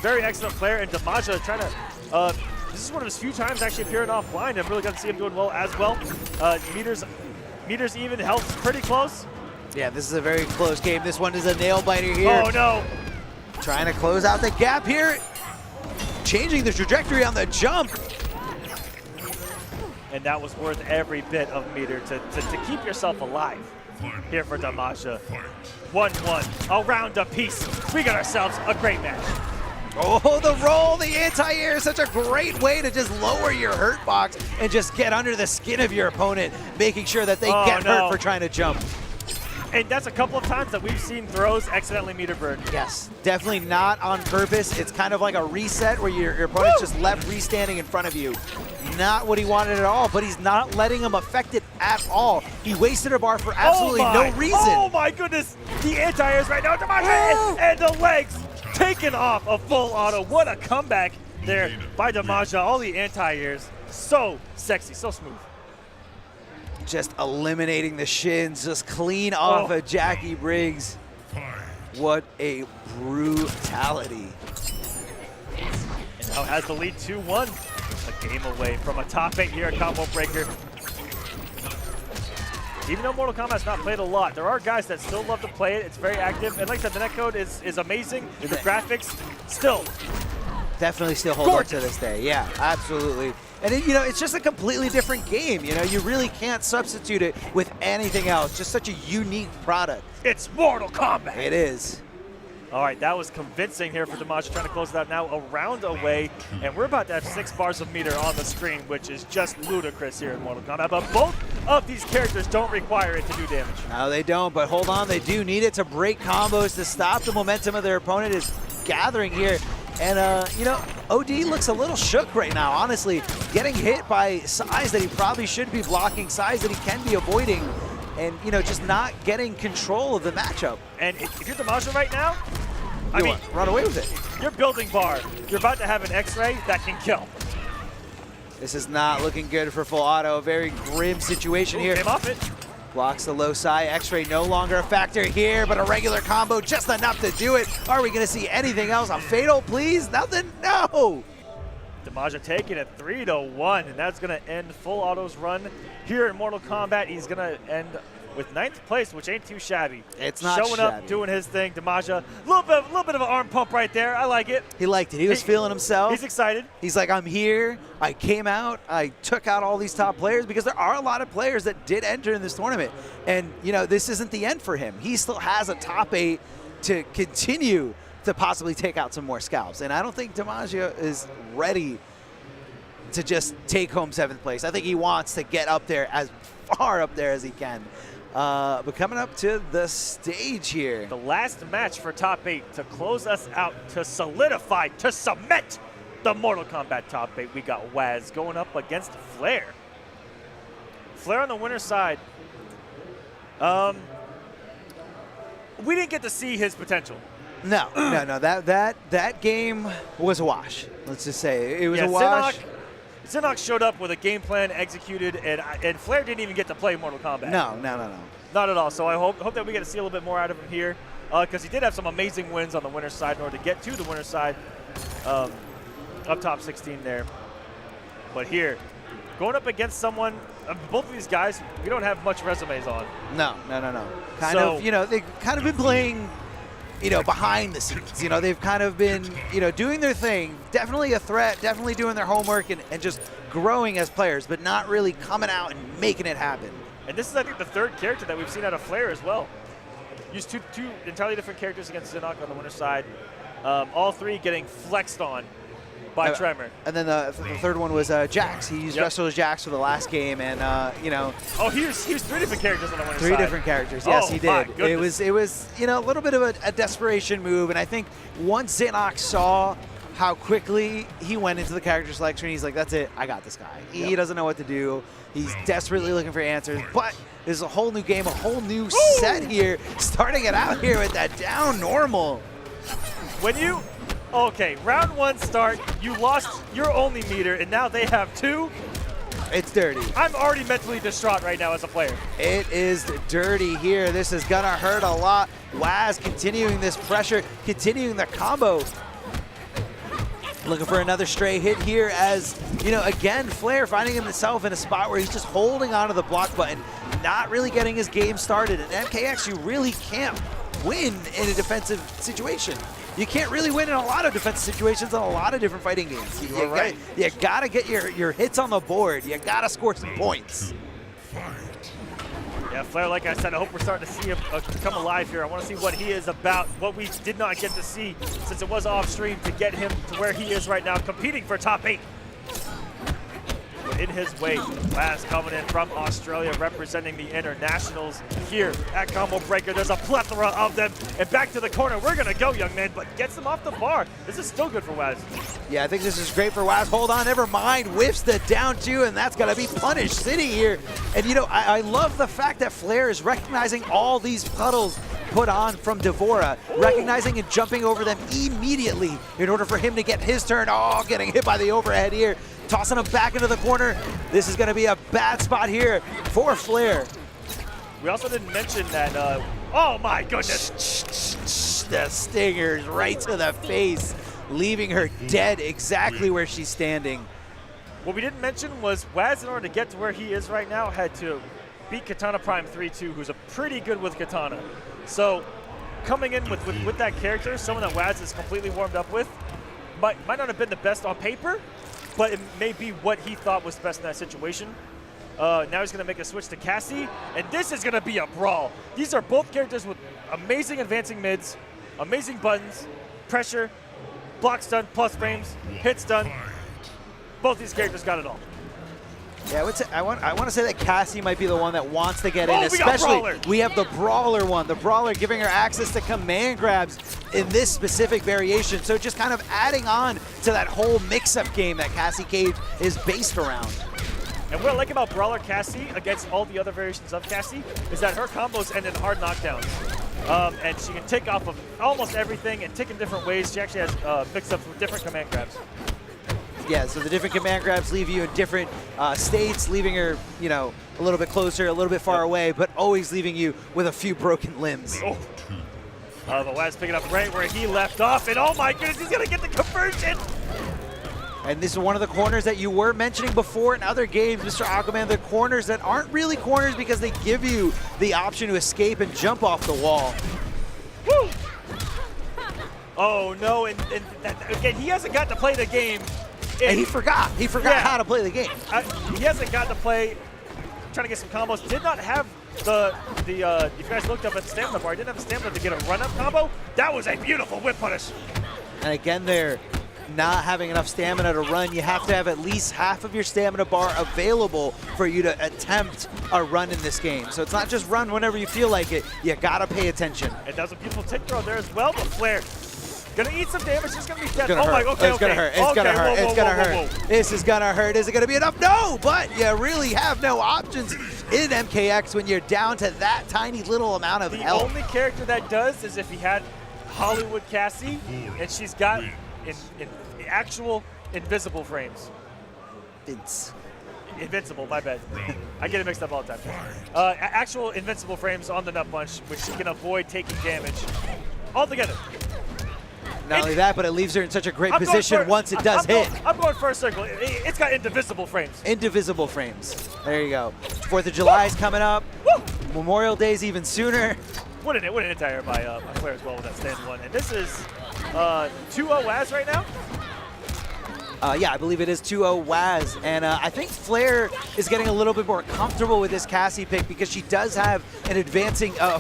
Very excellent player, and Damaja trying to, this is one of his few times actually appearing offline. I've really got to see him doing well as well. Meters even, health's pretty close. Yeah, this is a very close game. This one is a nail biter here. Oh no. Trying to close out the gap here. Changing the trajectory on the jump. And that was worth every bit of meter to keep yourself alive here for Damaja. 1-1, a round apiece. We got ourselves a great match. Oh, the roll, the anti-air, such a great way to just lower your hurt box and just get under the skin of your opponent, making sure that they get hurt for trying to jump. And that's a couple of times that we've seen throws accidentally meter burn. Yes, definitely not on purpose. It's kind of like a reset where your opponent's just left restanding in front of you. Not what he wanted at all, but he's not letting him affect it at all. He wasted a bar for absolutely no reason. Oh my goodness, the anti-airs right now, Damaja, and the legs taken off of Full Auto. What a comeback there by Damaja. All the anti-airs, so sexy, so smooth. Just eliminating the shins, just clean off of Jackie Briggs. What a brutality. And now has the lead 2-1. A game away from a top 8 here at Combo Breaker. Even though Mortal Kombat's not played a lot, there are guys that still love to play it. It's very active. And like I said, the netcode is amazing. The graphics, still. Definitely still hold up to this day. Yeah, absolutely. And it's just a completely different game. You really can't substitute it with anything else. Just such a unique product. It's Mortal Kombat. It is. All right, that was convincing here for Damaja, trying to close it out now a round away. And we're about to have 6 bars of meter on the screen, which is just ludicrous here in Mortal Kombat. But both of these characters don't require it to do damage. No, they don't, but hold on, they do need it to break combos, to stop the momentum of their opponent is gathering here. And, OD looks a little shook right now, honestly. Getting hit by size that he probably should be blocking, size that he can be avoiding. And, just not getting control of the matchup. And if you're Damaja right now, I mean, run away with it. You're building bar. You're about to have an X-ray that can kill. This is not looking good for full auto. A very grim situation here. Came off it. Blocks the low side. X-ray no longer a factor here, but a regular combo just enough to do it. Are we going to see anything else? A fatal, please? Nothing? No! Damaja taking it 3-1, and that's going to end Full Auto's run here in Mortal Kombat. He's going to end with 9th place, which ain't too shabby. It's not Showing up, doing his thing. Damaja, a little bit of an arm pump right there. I like it. He liked it. He was feeling himself. He's excited. He's like, I'm here. I came out. I took out all these top players, because there are a lot of players that did enter in this tournament. And, this isn't the end for him. He still has a top 8 to continue to possibly take out some more scalps. And I don't think Damaja is ready to just take home 7th place. I think he wants to get up there, as far up there as he can. But coming up to the stage here. The last match for top 8 to close us out, to solidify, to cement the Mortal Kombat top 8. We got Waz going up against Flair. Flair on the winner's side. We didn't get to see his potential. No. That game was a wash. Let's just say it was a wash. Zinnok showed up with a game plan executed, and Flair didn't even get to play Mortal Kombat. No. Not at all. So I hope that we get to see a little bit more out of him here, because he did have some amazing wins on the winner's side in order to get to the winner's side up top 16 there. But here, going up against someone, both of these guys, we don't have much resumes on. No. They've kind of been playing, behind the scenes. They've kind of been, doing their thing. Definitely a threat, definitely doing their homework and just growing as players, but not really coming out and making it happen. And this is, I think, the 3rd character that we've seen out of Flair as well. Used two entirely different characters against Zinnok on the winner's side. All 3 getting flexed on by Tremor. And then the 3rd one was Jax. He used Wrestle as Jax for the last game, and Oh, he used 3 different characters on the winner's side. 3 different characters. Yes, he did. It was a little bit of a desperation move, and I think once Zinnok saw how quickly he went into the character selection, he's like, that's it. I got this guy. He doesn't know what to do. He's desperately looking for answers, but there's a whole new game, a whole new set here, starting it out here with that down normal. Okay, round 1 start, you lost your only meter, and now they have 2. It's dirty. I'm already mentally distraught right now as a player. It is dirty here. This is gonna hurt a lot. Waz continuing this pressure, continuing the combo. Looking for another stray hit here as, again, Flair finding himself in a spot where he's just holding onto the block button, not really getting his game started. And MKX, you really can't win in a defensive situation. You can't really win in a lot of defensive situations in a lot of different fighting games. You gotta get your hits on the board. You gotta score some points. Yeah, Flair, like I said, I hope we're starting to see him come alive here. I want to see what he is about, what we did not get to see since it was off stream, to get him to where he is right now, competing for top 8. In his way, Waz coming in from Australia, representing the internationals here at Combo Breaker. There's a plethora of them. And back to the corner, we're going to go, young man, but gets them off the bar. This is still good for Waz. Yeah, I think this is great for Waz. Hold on, never mind. Whiffs the down 2, and that's going to be Punish City here. And, I love the fact that Flair is recognizing all these puddles put on from Devora, recognizing and jumping over them immediately in order for him to get his turn. Oh, getting hit by the overhead here. Tossing him back into the corner. This is going to be a bad spot here for Flair. We also didn't mention that, oh my goodness. the stingers right to the face, leaving her dead exactly where she's standing. What we didn't mention was Waz, in order to get to where he is right now, had to beat Katana Prime 3-2, who's a pretty good with Katana. So coming in with that character, someone that Waz is completely warmed up with, might not have been the best on paper, but it may be what he thought was best in that situation. Now he's going to make a switch to Cassie, and this is going to be a brawl. These are both characters with amazing advancing mids, amazing buttons, pressure, block stun, plus frames, hit stun. Both these characters got it all. Yeah, I want to say that Cassie might be the one that wants to get in, especially we have the Brawler one. The Brawler giving her access to command grabs in this specific variation. So just kind of adding on to that whole mix-up game that Cassie Cage is based around. And what I like about Brawler Cassie against all the other variations of Cassie is that her combos end in hard knockdowns. And she can tick off of almost everything and tick in different ways. She actually has mix-ups with different command grabs. Yeah, so the different command grabs leave you in different states, leaving her, you know, a little bit closer, a little bit far away, but always leaving you with a few broken limbs. Oh. But Waz picking up right where he left off, and oh my goodness, he's gonna get the conversion! And this is one of the corners that you were mentioning before in other games, Mr. Aquaman, the corners that aren't really corners because they give you the option to escape and jump off the wall. Woo! Oh no, and again, he hasn't got to play the game. And he forgot how to play the game. He hasn't got to play, trying to get some combos. Did not have if you guys looked up at the stamina bar, he didn't have the stamina to get a run-up combo. That was a beautiful whip punish. And again, they're not having enough stamina to run. You have to have at least half of your stamina bar available for you to attempt a run in this game. So it's not just run whenever you feel like it. You gotta pay attention. And that was a beautiful tick throw there as well, but Flair gonna eat some damage. She's gonna be dead. Oh my, okay, it's gonna hurt. It's gonna hurt. It's gonna hurt. This is gonna hurt. Is it gonna be enough? No, but you really have no options in MKX when you're down to that tiny little amount of health. The only character that does is if he had Hollywood Cassie, and she's got in actual invisible frames. Invincible, my bad. I get it mixed up all the time. Actual invincible frames on the Nut Punch, which she can avoid taking damage altogether. Not only that, but it leaves her in such a great position once it does hit. I'm going first circle. It's got indivisible frames. Indivisible frames. There you go. 4th of July is coming up. Woo! Memorial Day's even sooner. What an anti-air by Flair as well with that stand one. And this is 2-0 Waz right now? Yeah, I believe it is 2-0 Waz. And I think Flair is getting a little bit more comfortable with this Cassie pick because she does have an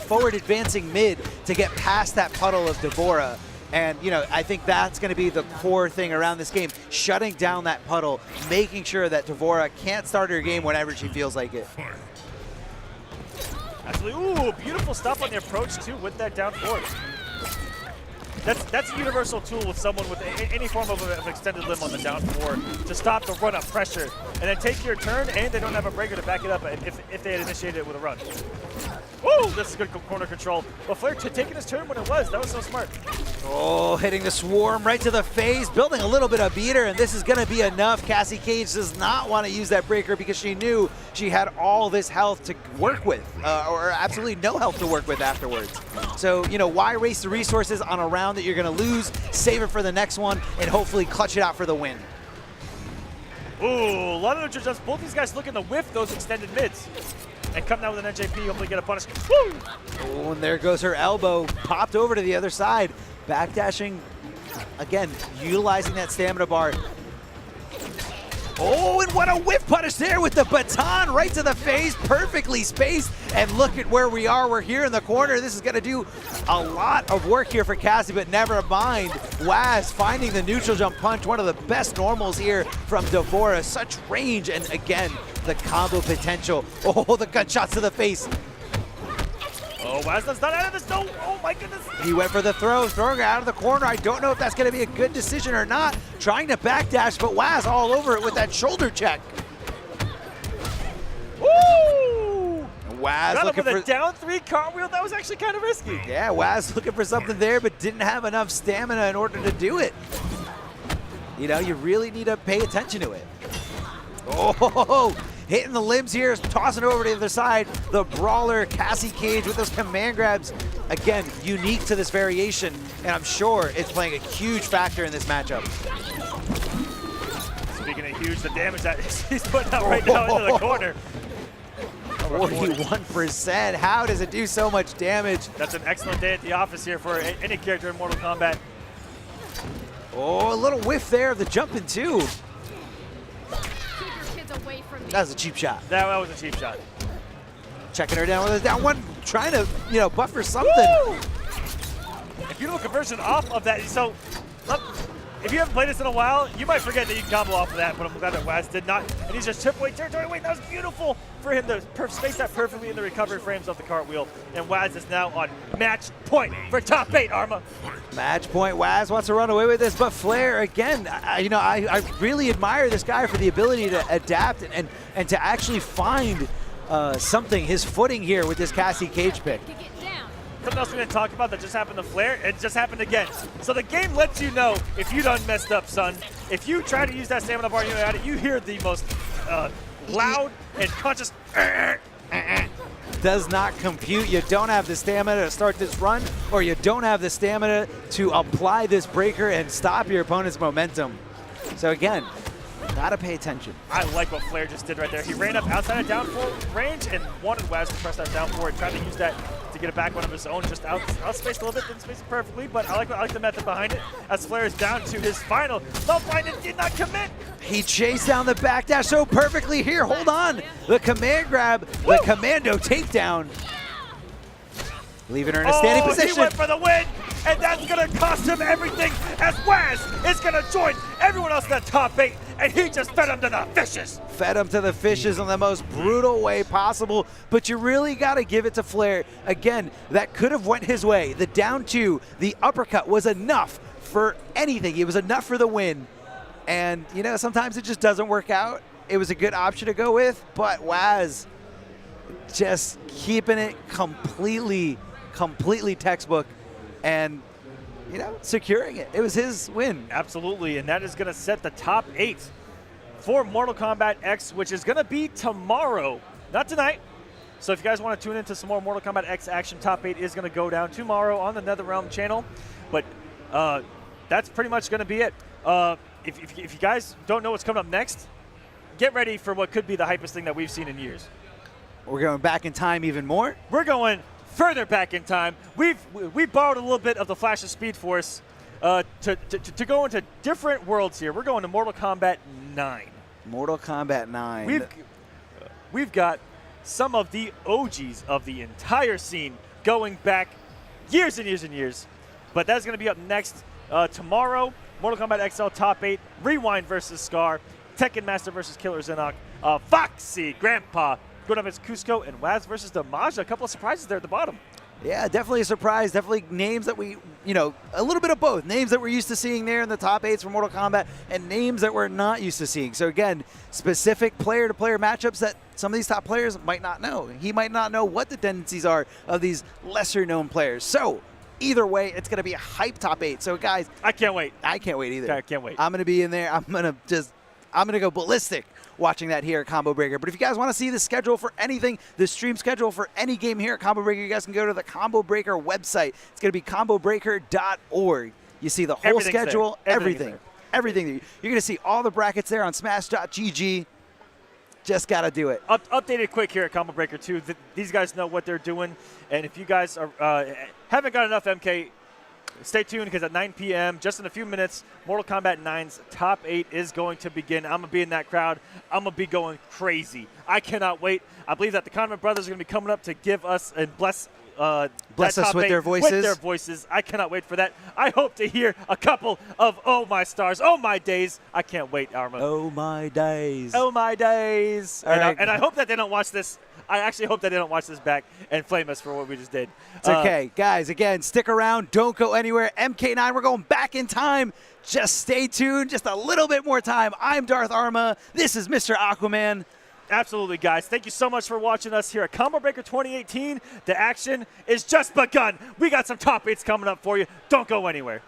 forward advancing mid to get past that puddle of Devora. And, you know, I think that's going to be the core thing around this game, shutting down that puddle, making sure that Devora can't start her game whenever she feels like it. Absolutely. Ooh, beautiful stuff on the approach, too, with that down forward. That's a universal tool with someone with any form of an extended limb on the down forward to stop the run-up pressure. And then take your turn, and they don't have a breaker to back it up if they had initiated it with a run. Woo! This is good corner control. But Flair taking his turn when it was. That was so smart. Oh, hitting the swarm right to the face, building a little bit of beater, and this is going to be enough. Cassie Cage does not want to use that breaker because she knew she had all this health to work with, or absolutely no health to work with afterwards. So, you know, why waste the resources on a round that you're going to lose? Save it for the next one and hopefully clutch it out for the win. Ooh, a lot of neutral jumps. Both these guys looking to whiff those extended mids. And come down with an NJP, hopefully get a punish. Woo! Oh, and there goes her elbow, popped over to the other side. Backdashing, again, utilizing that stamina bar. Oh, and what a whiff punish there with the baton right to the face, perfectly spaced. And look at where we are. We're here in the corner. This is going to do a lot of work here for Cassie, but never mind. Waz finding the neutral jump punch, one of the best normals here from Devora. Such range, and again, the combo potential. Oh, the gunshots to the face. Oh, Waz does not out of this. No, oh my goodness. He went for the throw, throwing it out of the corner. I don't know if that's going to be a good decision or not. Trying to backdash, but Waz all over it with that shoulder check. Woo! Waz got looking him with for a down 3 cartwheel. That was actually kind of risky. Yeah, Waz looking for something there, but didn't have enough stamina in order to do it. You know, you really need to pay attention to it. Oh, hitting the limbs here, tossing it over to the other side. The Brawler, Cassie Cage with those command grabs. again, unique to this variation, and I'm sure it's playing a huge factor in this matchup. Speaking of huge, the damage that he's putting out right now into the corner. 41%. How does it do so much damage? That's an excellent day at the office here for any character in Mortal Kombat. Oh, a little whiff there of the jumping too. That was a cheap shot. That was a cheap shot. Checking her down with a down one, trying to, buffer something. Woo! Beautiful conversion off of that. So, if you haven't played this in a while, you might forget that you can combo off of that, but I'm glad that Waz did not. And he's just chip away territory. Wait, that was beautiful for him to space that perfectly in the recovery frames of the cartwheel. And Waz is now on match point for top 8, Arma. Match point. Waz wants to run away with this, but Flair, again, I really admire this guy for the ability to adapt and to actually find something, his footing here with this Cassie Cage pick. Something else we didn't talk about that just happened to Flair, it just happened again. So the game lets you know if you done messed up, son. If you try to use that stamina bar and you're at it, you hear the most loud and conscious does not compute. You don't have the stamina to start this run, or you don't have the stamina to apply this breaker and stop your opponent's momentum. So again, gotta pay attention. I like what Flair just did right there. He ran up outside of down 4 range and wanted Waz to press that down 4 and tried to use that to get it back one of his own, just outspaced a little bit, didn't space it perfectly, but I like the method behind it. As Flair is down to his final love line and did not commit. He chased down the backdash so perfectly here. Hold on. The command grab, the commando takedown. Leaving her in a standing position. He went for the win, and that's going to cost him everything as Waz is going to join everyone else in that top 8, and he just fed him to the fishes. Fed him to the fishes in the most brutal way possible, but you really got to give it to Flair. Again, that could have went his way. The down 2, the uppercut was enough for anything. It was enough for the win. And, sometimes it just doesn't work out. It was a good option to go with, but Waz just keeping it completely textbook and, securing it. It was his win. Absolutely, and that is going to set the top 8 for Mortal Kombat X, which is going to be tomorrow, not tonight. So if you guys want to tune into some more Mortal Kombat X action, top 8 is going to go down tomorrow on the NetherRealm channel. But that's pretty much going to be it. If you guys don't know what's coming up next, get ready for what could be the hypest thing that we've seen in years. We're going back in time even more. We're going further back in time. We borrowed a little bit of the Flash of Speed Force to go into different worlds here. We're going to Mortal Kombat 9. Mortal Kombat 9. We've got some of the OGs of the entire scene going back years and years and years. But that's going to be up next tomorrow. Mortal Kombat XL Top 8, Rewind versus Scar, Tekken Master versus Killer Zenok, Foxy, Grandpa, going up against Cusco, and Waz versus Damaja. A couple of surprises there at the bottom. Yeah, definitely a surprise. Definitely names that we, a little bit of both. Names that we're used to seeing there in the top 8s for Mortal Kombat, and names that we're not used to seeing. So again, specific player-to-player matchups that some of these top players might not know. He might not know what the tendencies are of these lesser-known players. So either way, it's going to be a hype top 8. So guys, I can't wait. I can't wait either. I can't wait. I'm going to be in there. I'm going to go ballistic watching that here at Combo Breaker. But if you guys want to see the schedule for anything, the stream schedule for any game here at Combo Breaker, you guys can go to the Combo Breaker website. It's going to be combobreaker.org. You see the whole schedule, everything. Everything. You're going to see all the brackets there on smash.gg. Just got to do it. Updated quick here at Combo Breaker 2. These guys know what they're doing. And if you guys haven't got enough MK, stay tuned, because at 9 p.m., just in a few minutes, Mortal Kombat 9's top 8 is going to begin. I'm going to be in that crowd. I'm going to be going crazy. I cannot wait. I believe that the Condiment Brothers are going to be coming up to give us and bless us with their voices. With their voices. I cannot wait for that. I hope to hear a couple of Oh My Stars, Oh My Days. I can't wait, Arma. Oh My Days. Oh My Days. And I hope that they don't watch this. I actually hope that they don't watch this back and flame us for what we just did. It's okay. Guys, again, stick around. Don't go anywhere. MK9, we're going back in time. Just stay tuned. Just a little bit more time. I'm Darth Arma. This is Mr. Aquaman. Absolutely, guys. Thank you so much for watching us here at Combo Breaker 2018. The action is just begun. We got some top 8s coming up for you. Don't go anywhere.